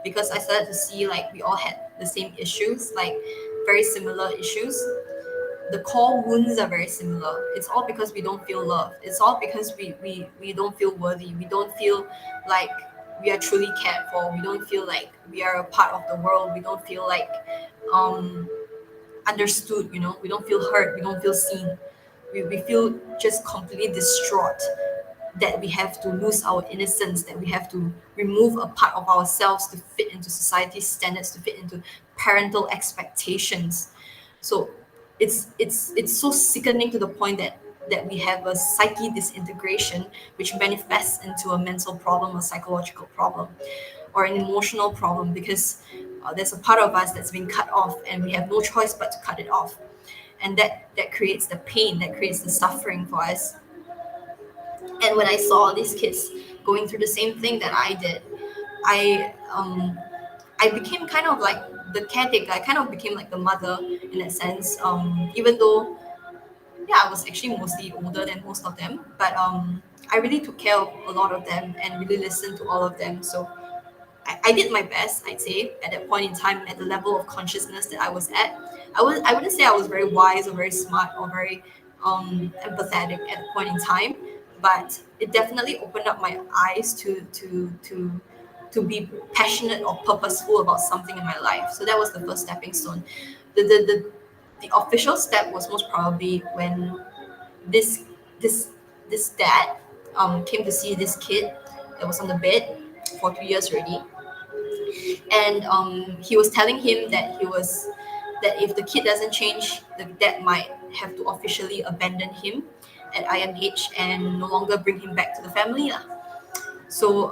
because I started to see like we all had the same issues, like very similar issues. The core wounds are very similar. It's all because we don't feel loved. It's all because we don't feel worthy. We don't feel like we are truly cared for. We don't feel like we are a part of the world. We don't feel like um understood. We don't feel heard. We don't feel seen. We feel just completely distraught that we have to lose our innocence, that we have to remove a part of ourselves to fit into society's standards, to fit into parental expectations. So it's so sickening to the point that we have a psyche disintegration which manifests into a mental problem, a psychological problem, or an emotional problem because there's a part of us that's been cut off and we have no choice but to cut it off, and that creates the pain, that creates the suffering for us. And when I saw these kids going through the same thing that I did, I I became kind of like the caretaker. I kind of became like the mother in that sense. Even though, yeah, I was actually mostly older than most of them, but I really took care of a lot of them and really listened to all of them. So I did my best, I'd say, at that point in time, at the level of consciousness that I was at. I wouldn't say I was very wise or very smart or very empathetic at the point in time, but it definitely opened up my eyes to be passionate or purposeful about something in my life. So that was the first stepping stone. The official step was most probably when this this this dad came to see this kid that was on the bed for 2 years already, and he was telling him that if the kid doesn't change, the dad might have to officially abandon him at IMH and no longer bring him back to the family lah. So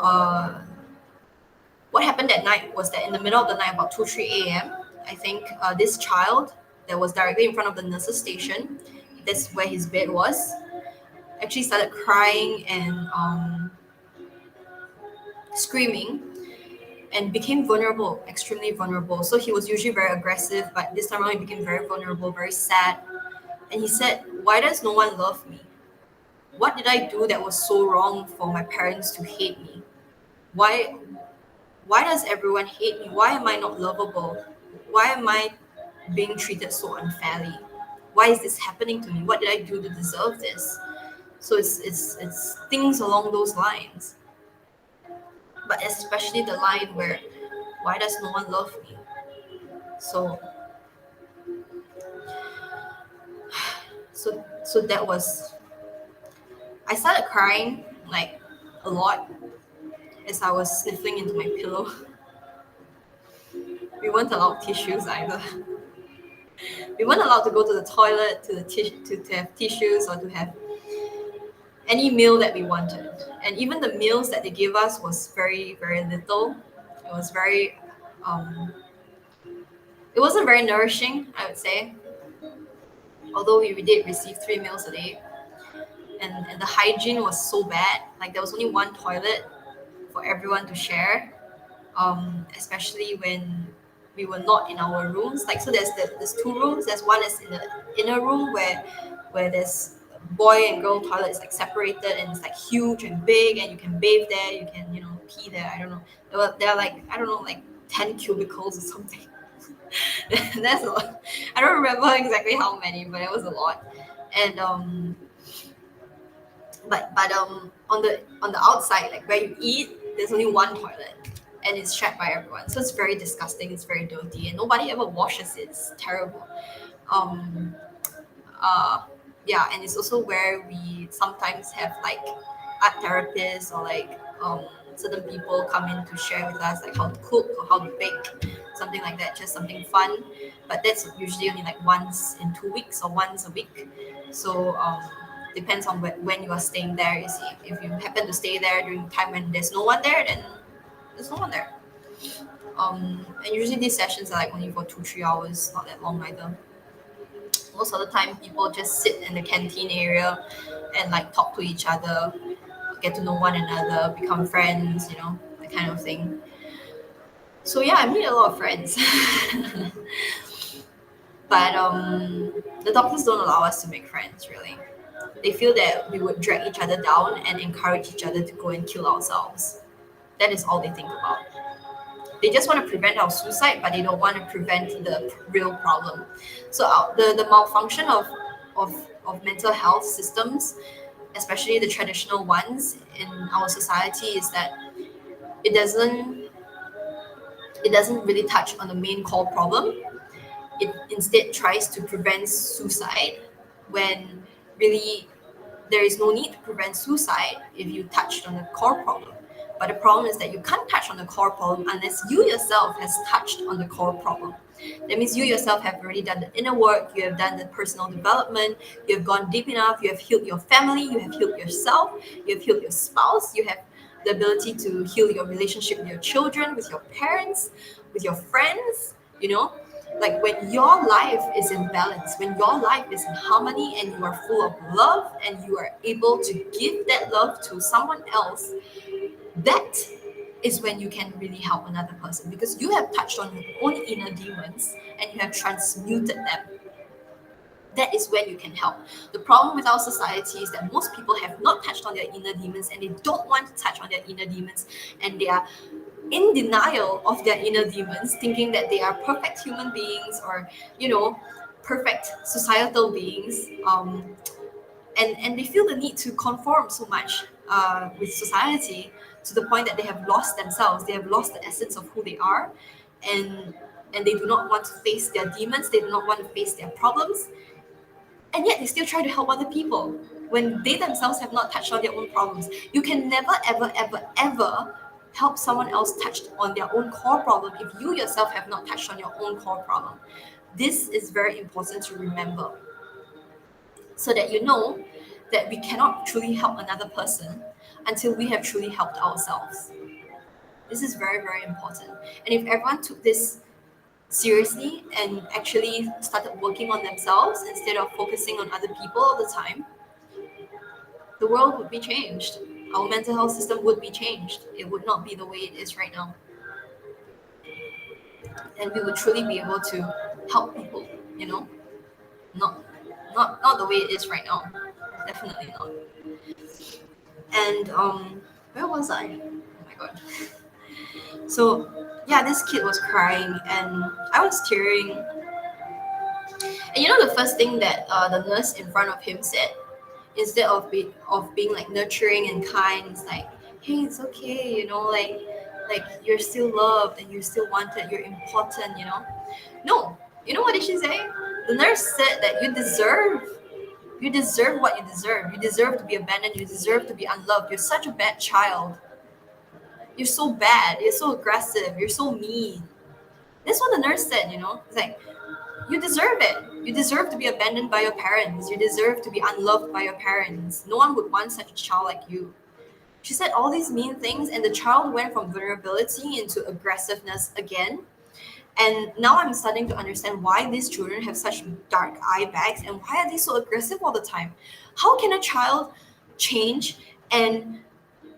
what happened that night was that in the middle of the night, about 2-3 a.m., I think this child that was directly in front of the nurse's station, that's where his bed was, actually started crying and screaming and became vulnerable, extremely vulnerable. So he was usually very aggressive, but this time around he became very vulnerable, very sad. And he said, "Why does no one love me? What did I do that was so wrong for my parents to hate me? Why why does everyone hate me? Why am I not lovable? Why am I being treated so unfairly? Why is this happening to me? What did I do to deserve this?" So it's things along those lines. But especially the line where, "Why does no one love me?" So so that was, I started crying like a lot as I was sniffling into my pillow. We weren't allowed tissues either. We weren't allowed to go to the toilet to have tissues or to have any meal that we wanted. And even the meals that they gave us was very, very little. It was very um, it wasn't very nourishing, I would say. Although we did receive 3 meals a day. And the hygiene was so bad. Like there was only one toilet for everyone to share, especially when we were not in our rooms. Like so, there's 2 rooms. There's one is in the inner room where there's boy and girl toilets like separated, and it's like huge and big, and you can bathe there. You can pee there. I don't know. There are like I don't know like 10 cubicles or something. That's a lot. I don't remember exactly how many, but it was a lot. And but on the outside, like where you eat, there's only one toilet, and it's shared by everyone. So it's very disgusting. It's very dirty, and nobody ever washes it. It's terrible. Um, uh, yeah, and it's also where we sometimes have like art therapists or like certain people come in to share with us like how to cook or how to bake. something like that, just something fun. But that's usually only like once in 2 weeks or once a week. So depends on when you are staying there. You see, if you happen to stay there during the time when there's no one there, then there's no one there. And usually these sessions are like only for 2-3 hours, not that long either. Most of the time, people just sit in the canteen area and like talk to each other, get to know one another, become friends, that kind of thing. So yeah, I meet a lot of friends. But the doctors don't allow us to make friends, really. They feel that we would drag each other down and encourage each other to go and kill ourselves. That is all they think about. They just want to prevent our suicide, but they don't want to prevent the real problem. So the malfunction of mental health systems, especially the traditional ones in our society, is that it doesn't really touch on the main core problem. It instead tries to prevent suicide, when really there is no need to prevent suicide if you touched on the core problem. But the problem is that you can't touch on the core problem unless you yourself has touched on the core problem. That means you yourself have already done the inner work, you have done the personal development, you have gone deep enough, you have healed your family, you have healed yourself, you have healed your spouse, you have the ability to heal your relationship with your children, with your parents, with your friends, like when your life is in balance, when your life is in harmony and you are full of love and you are able to give that love to someone else, that is when you can really help another person, because you have touched on your own inner demons and you have transmuted them. That is when you can help. The problem with our society is that most people have not touched on their inner demons, and they don't want to touch on their inner demons, and they are in denial of their inner demons, thinking that they are perfect human beings, or perfect societal beings, and they feel the need to conform so much with society, to the point that they have lost themselves, they have lost the essence of who they are, and they do not want to face their demons, they do not want to face their problems, and yet they still try to help other people when they themselves have not touched on their own problems. You can never, ever, ever, ever help someone else touch on their own core problem if you yourself have not touched on your own core problem. This is very important to remember, so that you know that we cannot truly help another person until we have truly helped ourselves. This is very, very important. And if everyone took this seriously and actually started working on themselves instead of focusing on other people all the time, the world would be changed. Our mental health system would be changed. It would not be the way it is right now. And we would truly be able to help people, not not the way it is right now. Definitely not. And where was I? Oh my god. So yeah, this kid was crying and I was tearing. And the first thing that the nurse in front of him said, instead of being like nurturing and kind, it's like, hey, it's okay, like you're still loved and you're still wanted, you're important, No, what did she say? The nurse said that you deserve what you deserve. You deserve to be abandoned. You deserve to be unloved. You're such a bad child. You're so bad. You're so aggressive. You're so mean. That's what the nurse said, It's like, you deserve it. You deserve to be abandoned by your parents. You deserve to be unloved by your parents. No one would want such a child like you. She said all these mean things, and the child went from vulnerability into aggressiveness again. And now I'm starting to understand why these children have such dark eye bags and why are they so aggressive all the time. How can a child change and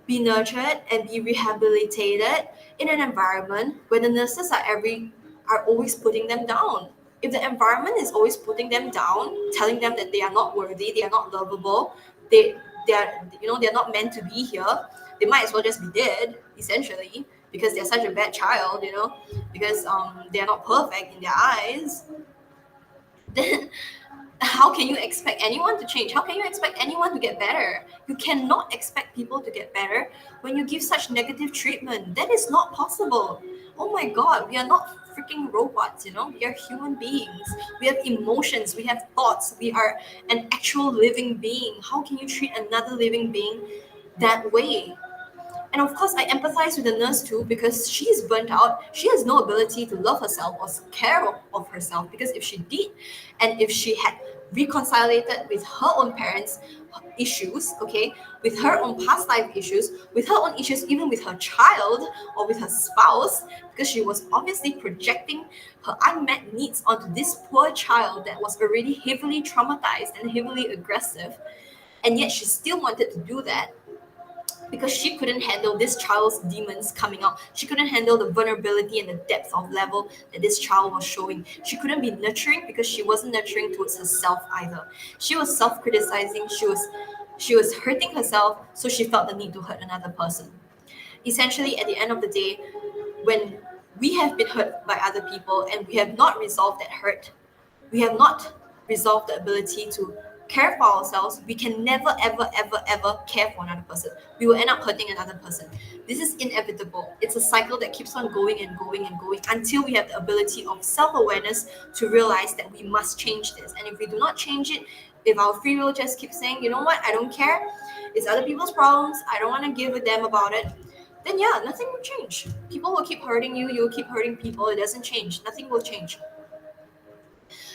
be nurtured and be rehabilitated in an environment where the nurses are always putting them down? If the environment is always putting them down, telling them that they are not worthy, they are not lovable, they're not meant to be here, they might as well just be dead, essentially, because they're such a bad child, because they're not perfect in their eyes. Then how can you expect anyone to change? How can you expect anyone to get better? You cannot expect people to get better when you give such negative treatment. That is not possible. Oh my god, we are not freaking robots, we are human beings. We have emotions, we have thoughts, we are an actual living being. How can you treat another living being that way? And of course, I empathize with the nurse too, because she's burnt out. She has no ability to love herself or care of herself, because if she did, and if she had reconciled with her own parents' issues, okay, with her own past life issues, with her own issues, even with her child or with her spouse, because she was obviously projecting her unmet needs onto this poor child that was already heavily traumatized and heavily aggressive, and yet she still wanted to do that because she couldn't handle this child's demons coming out. She couldn't handle the vulnerability and the depth of level that this child was showing. She couldn't be nurturing because she wasn't nurturing towards herself either. She was self-criticizing. She was hurting herself, so she felt the need to hurt another person. Essentially, at the end of the day, when we have been hurt by other people and we have not resolved that hurt, we have not resolved the ability to care for ourselves, we can never, ever, ever, ever care for another person. We will end up hurting another person. This is inevitable. It's a cycle that keeps on going and going and going until we have the ability of self-awareness to realize that we must change this. And if we do not change it, if our free will just keeps saying, you know what, I don't care, it's other people's problems, I don't want to give a damn about it, then yeah, nothing will change. People will keep hurting you, you'll keep hurting people, it doesn't change, nothing will change.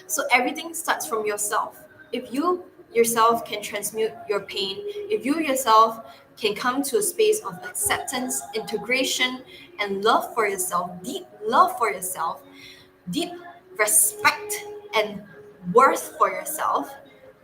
So everything starts from yourself. If you yourself can transmute your pain, if you yourself can come to a space of acceptance, integration, and love for yourself, deep love for yourself, deep respect and worth for yourself,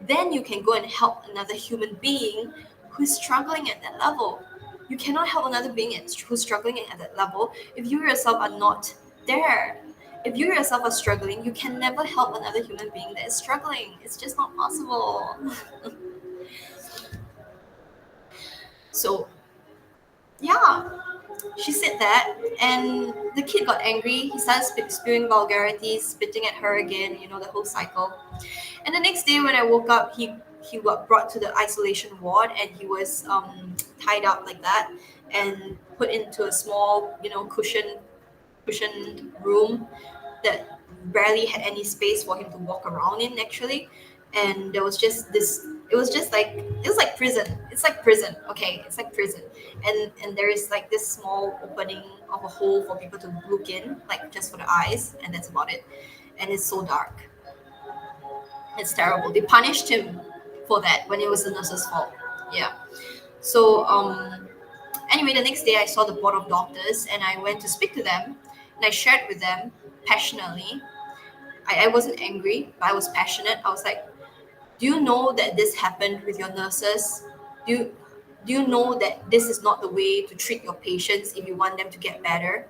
then you can go and help another human being who's struggling at that level. You cannot help another being who's struggling at that level if you yourself are not there. If you yourself are struggling, you can never help another human being that is struggling. It's just not possible. So, yeah, she said that, and the kid got angry. He started spewing vulgarities, spitting at her again, the whole cycle. And the next day when I woke up, he got brought to the isolation ward, and he was tied up like that and put into a small, cushioned room that barely had any space for him to walk around in, actually. And there was just this, it was like prison. It's like prison, okay? It's like prison. And there is like this small opening of a hole for people to look in, like just for the eyes, and that's about it. And it's so dark. It's terrible. They punished him for that when it was the nurse's fault. Yeah. So anyway, the next day I saw the board of doctors and I went to speak to them, and I shared with them passionately. I wasn't angry, but I was passionate. I was like, do you know that this happened with your nurses? Do you, do you know that this is not the way to treat your patients if you want them to get better?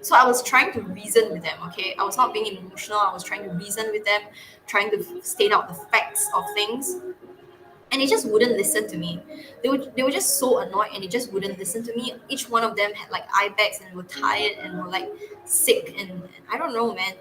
So I was trying to reason with them, okay? I was not being emotional. I was trying to reason with them, trying to state out the facts of things. And they just wouldn't listen to me. They were just so annoyed, and they just wouldn't listen to me. Each one of them had like eye bags and were tired and were like sick, and I don't know, man.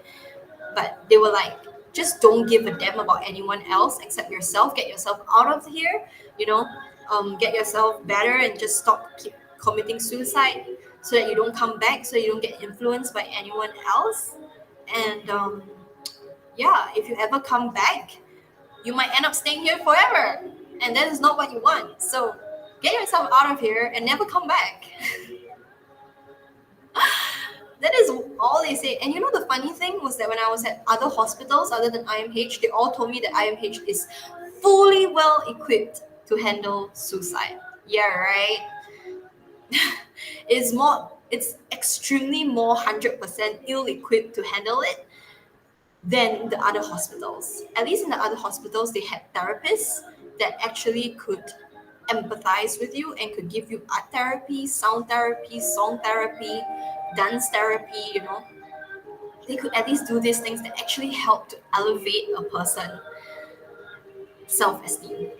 But they were like, just don't give a damn about anyone else except yourself. Get yourself out of here, get yourself better, and just stop keep committing suicide so that you don't come back, so you don't get influenced by anyone else. And yeah, if you ever come back, you might end up staying here forever, and that is not what you want. So get yourself out of here and never come back. That is all they say. And the funny thing was that when I was at other hospitals other than IMH, they all told me that IMH is fully well equipped to handle suicide. Yeah, right. It's extremely more 100% ill equipped to handle it than the other hospitals. At least in the other hospitals, they had therapists that actually could empathize with you and could give you art therapy, sound therapy, song therapy, dance therapy. They could at least do these things that actually help to elevate a person's self-esteem.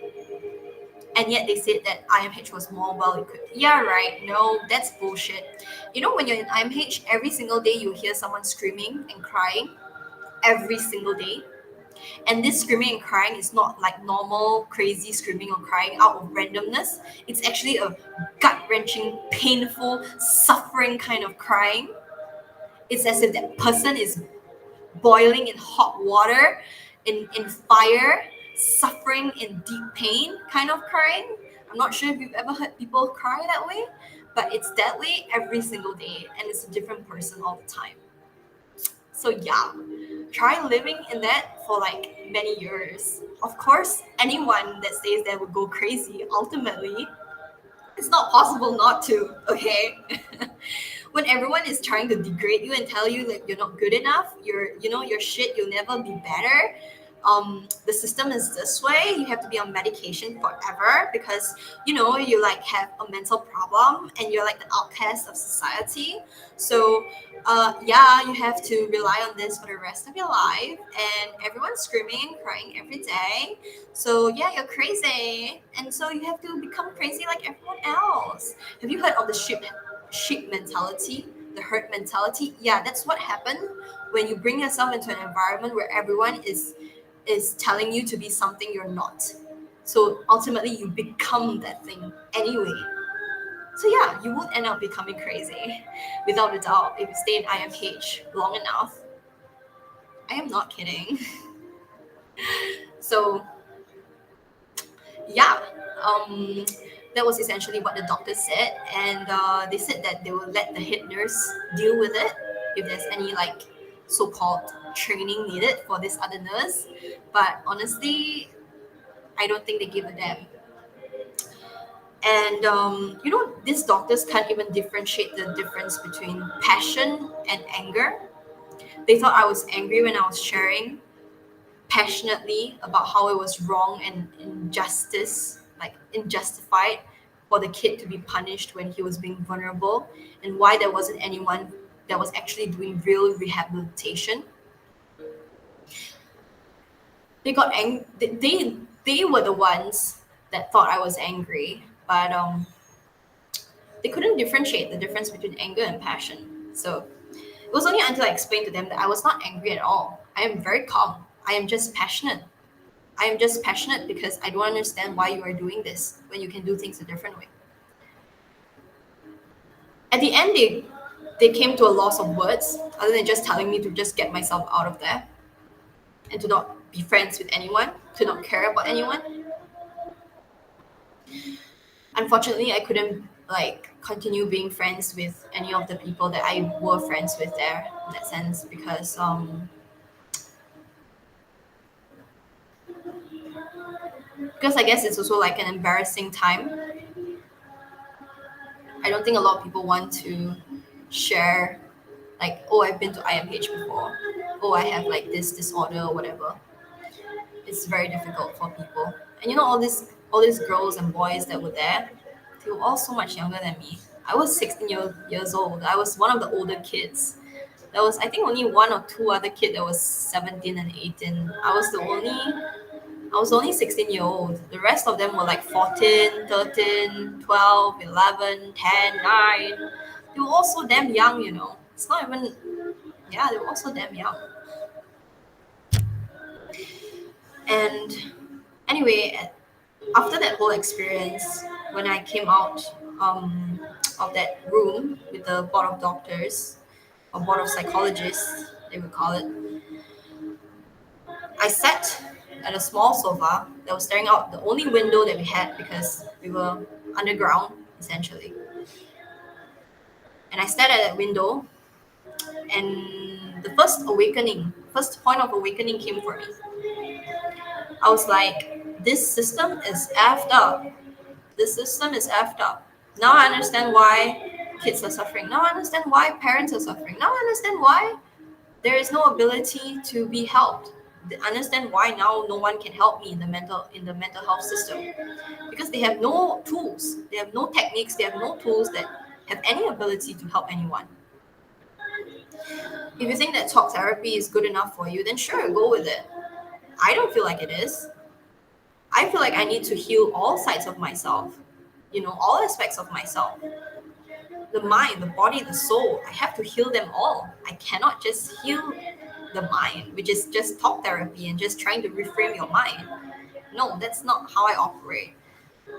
And yet they said that IMH was more well equipped. Yeah, right. No, that's bullshit. When you're in IMH, every single day you hear someone screaming and crying. Every single day. And this screaming and crying is not like normal, crazy screaming or crying out of randomness. It's actually a gut-wrenching, painful, suffering kind of crying. It's as if that person is boiling in hot water, in fire, suffering in deep pain kind of crying. I'm not sure if you've ever heard people cry that way, but it's deadly every single day, and it's a different person all the time. So yeah, try living in that for like many years. Of course, anyone that stays there would go crazy. Ultimately, it's not possible not to. Okay. When everyone is trying to degrade you and tell you like you're not good enough, you're shit, you'll never be better. The system is this way. You have to be on medication forever because you like have a mental problem and you're like the outcast of society. So yeah, you have to rely on this for the rest of your life, and everyone's screaming and crying every day. So yeah, you're crazy, and so you have to become crazy like everyone else. Have you heard of the sheep mentality, the herd mentality? Yeah, that's what happened when you bring yourself into an environment where everyone is telling you to be something you're not. So ultimately, you become that thing anyway. So yeah, you would end up becoming crazy, without a doubt, if you stay in IMH long enough. I am not kidding. So yeah, um, that was essentially what the doctor said, and they said that they will let the head nurse deal with it if there's any like so-called training needed for this other nurse. But honestly, I don't think they give a damn. And these doctors can't even differentiate the difference between passion and anger. They thought I was angry when I was sharing passionately about how it was wrong and unjustified for the kid to be punished when he was being vulnerable, and why there wasn't anyone that was actually doing real rehabilitation. They got ang- they were the ones that thought I was angry, but they couldn't differentiate the difference between anger and passion. So it was only until I explained to them that I was not angry at all. I am very calm. I am just passionate. I am just passionate because I don't understand why you are doing this when you can do things a different way. At the end, they came to a loss of words other than just telling me to just get myself out of there and to not be friends with anyone, to not care about anyone. Unfortunately, I couldn't like continue being friends with any of the people that I were friends with there in that sense because I guess it's also like an embarrassing time. I don't think a lot of people want to share like, oh, I've been to IMH before, oh, I have like this disorder or whatever. It's very difficult for people. And all these girls and boys that were there, they were all so much younger than me. I was 16 years old. I was one of the older kids. There was, I think, only one or two other kid that was 17 and 18. I was only 16-year old. The rest of them were like 14, 13, 12, 11, 10, 9. They were all so damn young. It's not even, yeah, they were also damn young. And anyway, after that whole experience, when I came out of that room with the board of doctors or board of psychologists, they would call it, I sat at a small sofa that was staring out the only window that we had because we were underground essentially. And I stared at that window, and the first point of awakening came for me. I was like, this system is effed up. This system is effed up. Now I understand why kids are suffering. Now I understand why parents are suffering. Now I understand why there is no ability to be helped. I understand why now no one can help me in the mental health system, because they have no tools, they have no techniques, they have no tools that have any ability to help anyone. If you think that talk therapy is good enough for you, then sure, go with it. I don't feel like it is. I feel like I need to heal all sides of myself, all aspects of myself, the mind, the body, the soul. I have to heal them all. I cannot just heal the mind, which is just talk therapy and just trying to reframe your mind. No, that's not how I operate.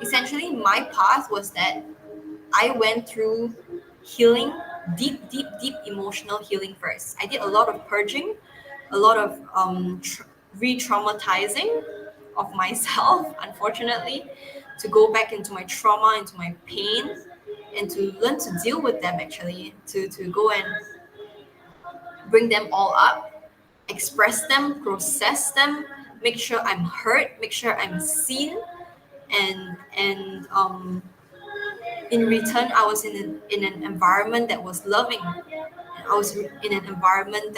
Essentially, my path was that I went through healing, deep, deep, deep emotional healing first. I did a lot of purging, a lot of re traumatizing of myself, unfortunately, to go back into my trauma, into my pain. and to learn to deal with them, actually, to go and bring them all up, express them, process them, make sure I'm heard, make sure I'm seen, and in return, I was in an environment that was loving. I was in an environment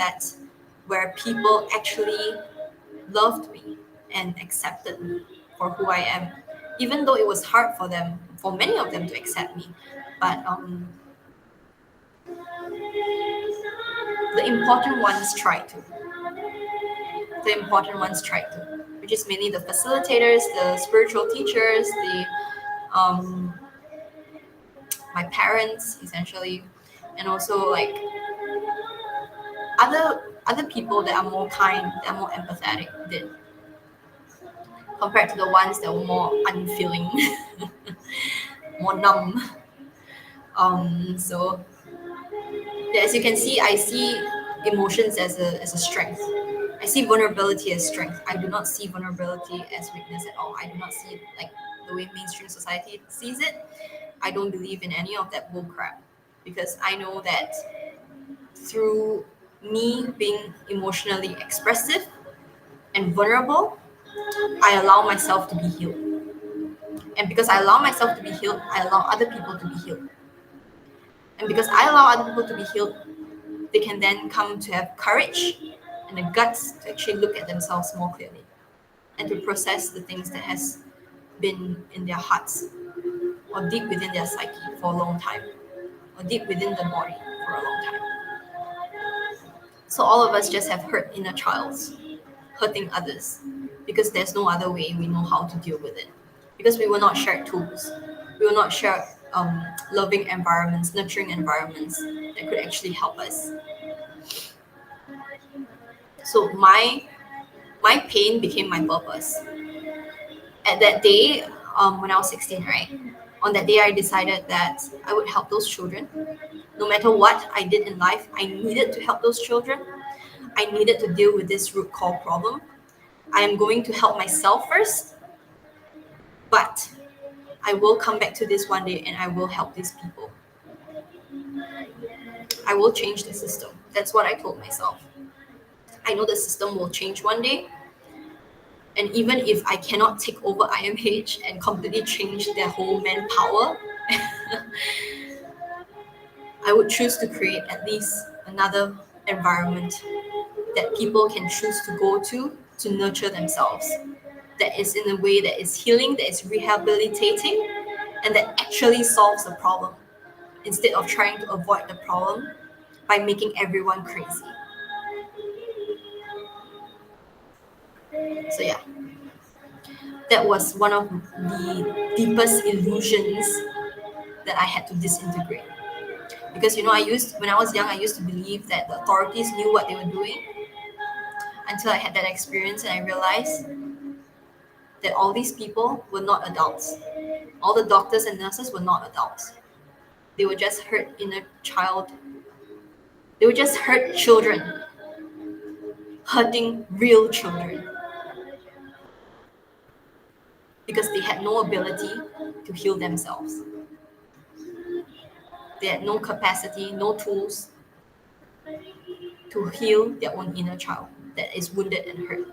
where people actually loved me and accepted me for who I am, even though it was hard for them, for many of them, to accept me. But the important ones tried to. The important ones tried to, which is mainly the facilitators, the spiritual teachers, the my parents, essentially, and also like other people that are more kind, that are more empathetic, did, compared to the ones that were more unfeeling, more numb. So yeah, as you can see, I see emotions as a strength. I see vulnerability as strength. I do not see vulnerability as weakness at all. I do not see it like the way mainstream society sees it. I don't believe in any of that bullcrap, because I know that through me being emotionally expressive and vulnerable, I allow myself to be healed. And because I allow myself to be healed, I allow other people to be healed. And because I allow other people to be healed, they can then come to have courage and the guts to actually look at themselves more clearly and to process the things that has been in their hearts or deep within their psyche for a long time or deep within the body for a long time. So all of us just have hurt inner childs, hurting others, because there's no other way we know how to deal with it. Because we will not share tools, we will not share loving environments, nurturing environments that could actually help us. So my pain became my purpose. At that day, when I was 16, right? On that day, I decided that I would help those children. No matter what I did in life, I needed to help those children. I needed to deal with this root cause problem. I am going to help myself first, but I will come back to this one day and I will help these people. I will change the system. That's what I told myself. I know the system will change one day. And even if I cannot take over IMH and completely change their whole manpower, I would choose to create at least another environment that people can choose to go to nurture themselves. That is in a way that is healing, that is rehabilitating, and that actually solves the problem instead of trying to avoid the problem by making everyone crazy. So yeah, that was one of the deepest illusions that I had to disintegrate. Because when I was young, I used to believe that the authorities knew what they were doing, until I had that experience and I realized that all these people were not adults. All the doctors and nurses were not adults. They were just hurt inner child. They were just hurt children, hurting real children, because they had no ability to heal themselves. They had no capacity, no tools to heal their own inner child that is wounded and hurt.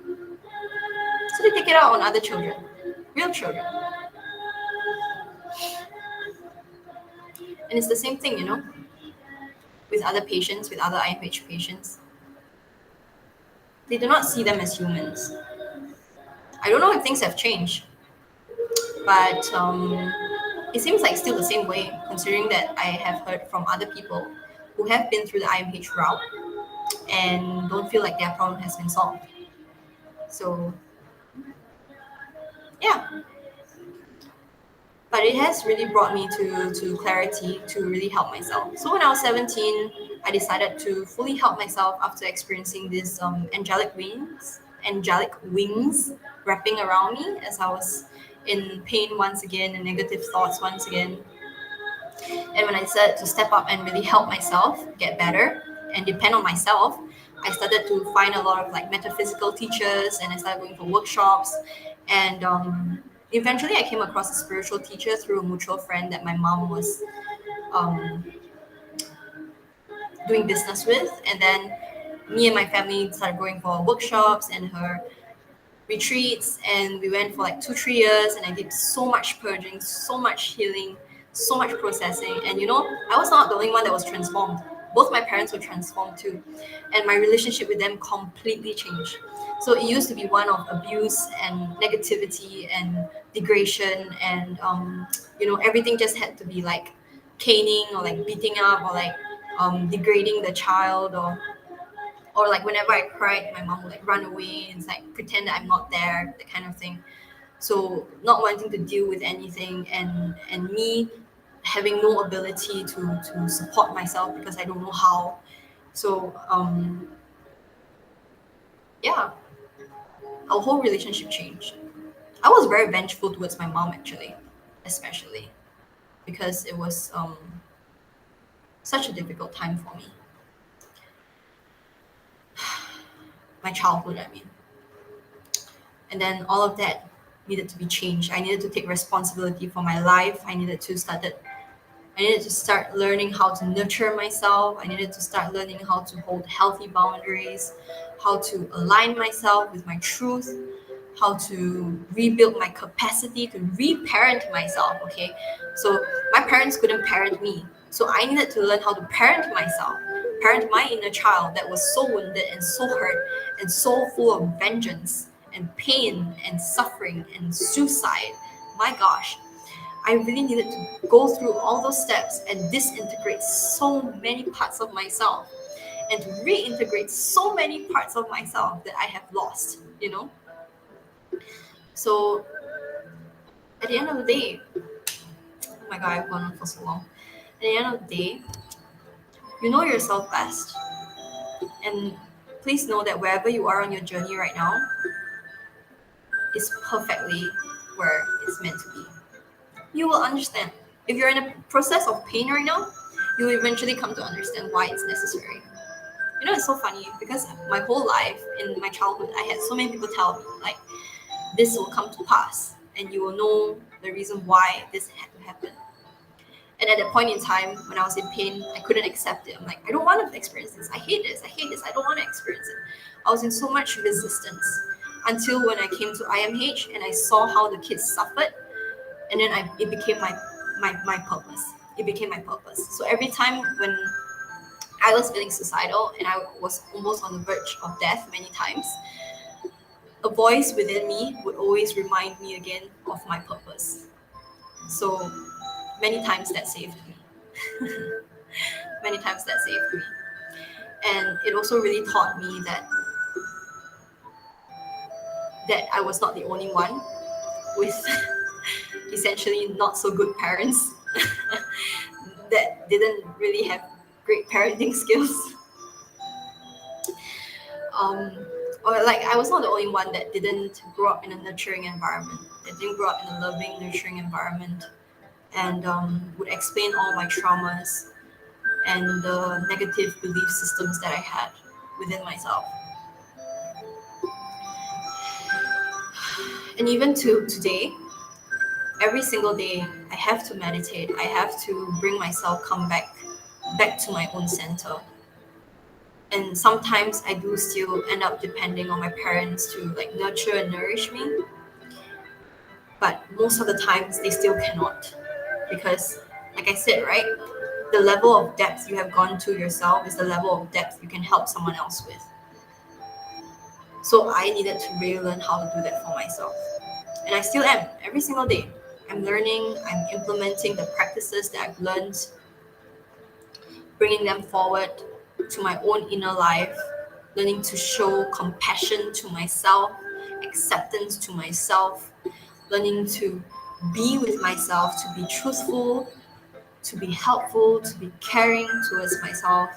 So they take it out on other children, real children. And it's the same thing, with other patients, with other IMH patients. They do not see them as humans. I don't know if things have changed, but it seems like still the same way, considering that I have heard from other people who have been through the IMH route and don't feel like their problem has been solved. So, yeah. But it has really brought me to clarity to really help myself. So when I was 17, I decided to fully help myself after experiencing this angelic wings wrapping around me as I was in pain once again and negative thoughts once again. And when I decided to step up and really help myself get better and depend on myself, I started to find a lot of like metaphysical teachers, and I started going for workshops. And eventually I came across a spiritual teacher through a mutual friend that my mom was um, doing business with. And then me and my family started going for workshops and her retreats, and we went for like 2-3 years, and I did so much purging, so much healing, so much processing. And I was not the only one that was transformed. Both my parents were transformed too, and my relationship with them completely changed. So it used to be one of abuse and negativity and degradation, and everything just had to be like caning or like beating up or like degrading the child, or like whenever I cried, my mom would like run away and like pretend that I'm not there, that kind of thing. So not wanting to deal with anything, and me having no ability to support myself because I don't know how. So yeah, our whole relationship changed. I was very vengeful towards my mom actually, especially because it was such a difficult time for me. My childhood, I mean. And then all of that needed to be changed. I needed to take responsibility for my life. I needed to start learning how to nurture myself. I needed to start learning how to hold healthy boundaries, how to align myself with my truth, how to rebuild my capacity to reparent myself. Okay, so my parents couldn't parent me, so I needed to learn how to parent myself, parent my inner child that was so wounded and so hurt and so full of vengeance and pain and suffering and suicide. My gosh, I really needed to go through all those steps and disintegrate so many parts of myself, and to reintegrate so many parts of myself that I have lost. So at the end of the day, oh my god, I've gone on for so long. At the end of the day, you know yourself best. And please know that wherever you are on your journey right now is perfectly where it's meant to be. You will understand. If you're in a process of pain right now, you'll eventually come to understand why it's necessary. It's so funny because my whole life in my childhood, I had so many people tell me, like, this will come to pass and you will know the reason why this had to happen. And at that point in time, when I was in pain, I couldn't accept it. I'm like, I don't want to experience this. I hate this. I hate this. I don't want to experience it. I was in so much resistance until when I came to IMH and I saw how the kids suffered, and then it became my purpose. It became my purpose. So every time when I was feeling suicidal and I was almost on the verge of death many times, a voice within me would always remind me again of my purpose. So many times that saved me. Many times that saved me. And it also really taught me that I was not the only one with essentially not so good parents that didn't really have great parenting skills. Or like I was not the only one that didn't grow up in a nurturing environment, that didn't grow up in a loving, nurturing environment, and would explain all my traumas and the negative belief systems that I had within myself. And even to today, every single day, I have to meditate. I have to bring myself come back to my own center. And sometimes I do still end up depending on my parents to like nurture and nourish me. But most of the times they still cannot. Because like I said, right, the level of depth you have gone to yourself is the level of depth you can help someone else with. So I needed to really learn how to do that for myself. And I still am every single day. I'm learning, I'm implementing the practices that I've learned, bringing them forward to my own inner life, learning to show compassion to myself, acceptance to myself, learning to be with myself, to be truthful, to be helpful, to be caring towards myself,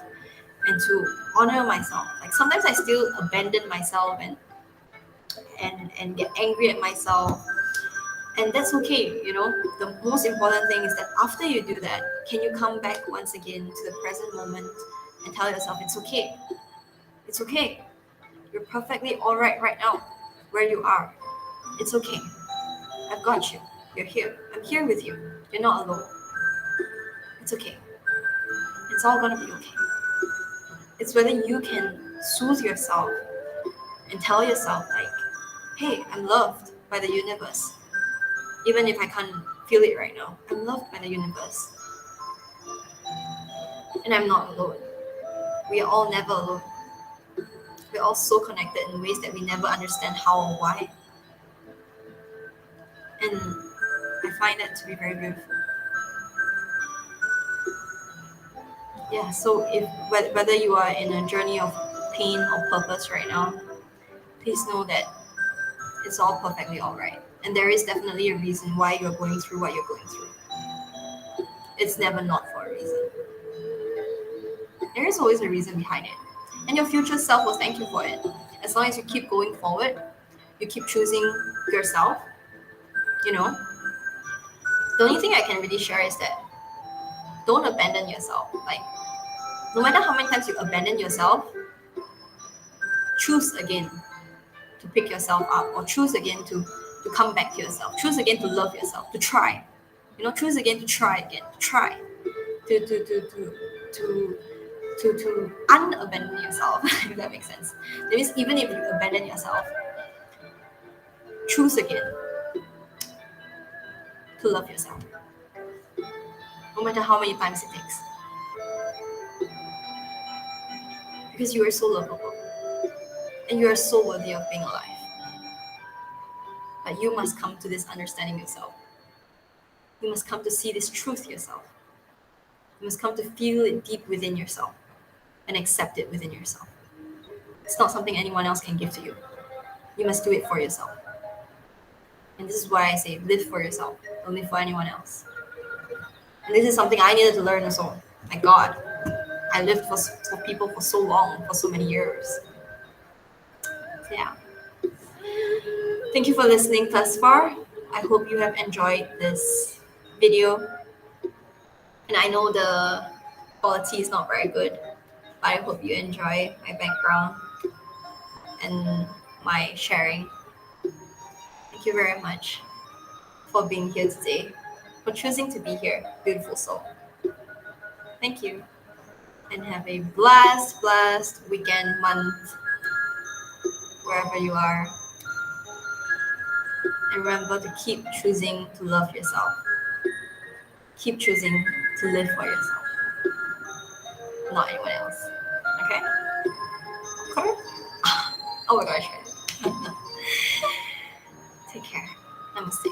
and to honor myself. Like sometimes I still abandon myself and get angry at myself. And that's okay. The most important thing is that after you do that, can you come back once again to the present moment and tell yourself it's okay. It's okay. You're perfectly all right now where you are. It's okay. I've got you. You're here. I'm here with you. You're not alone. It's okay. It's all gonna be okay. It's whether you can soothe yourself and tell yourself like, hey, I'm loved by the universe. Even if I can't feel it right now, I'm loved by the universe. And I'm not alone. We are all never alone. We're all so connected in ways that we never understand how or why. And I find that to be very beautiful. Yeah, so if whether you are in a journey of pain or purpose right now, please know that it's all perfectly alright. And there is definitely a reason why you're going through what you're going through. It's never not for a reason. There is always a reason behind it. And your future self will thank you for it. As long as you keep going forward, you keep choosing yourself, you know. The only thing I can really share is that don't abandon yourself. Like, no matter how many times you abandon yourself, choose again to pick yourself up, or choose again to come back to yourself. Choose again to love yourself, to try. Choose again to try again, to try. To unabandon yourself, if that makes sense. That means even if you abandon yourself, choose again to love yourself. No matter how many times it takes. Because you are so lovable. And you are so worthy of being alive. But you must come to this understanding yourself. You must come to see this truth yourself. You must come to feel it deep within yourself and accept it within yourself. It's not something anyone else can give to you. You must do it for yourself. And this is why I say live for yourself, don't live for anyone else. And this is something I needed to learn also. My God, I lived for people for so long, for so many years. So yeah. Thank you for listening thus far. I hope you have enjoyed this video. And I know the quality is not very good, but I hope you enjoy my background and my sharing. Thank you very much for being here today, for choosing to be here, beautiful soul. Thank you. And have a blast weekend, month, wherever you are. And remember to keep choosing to love yourself. Keep choosing to live for yourself, not anyone else. Okay? Okay? Oh my gosh. Take care. Namaste.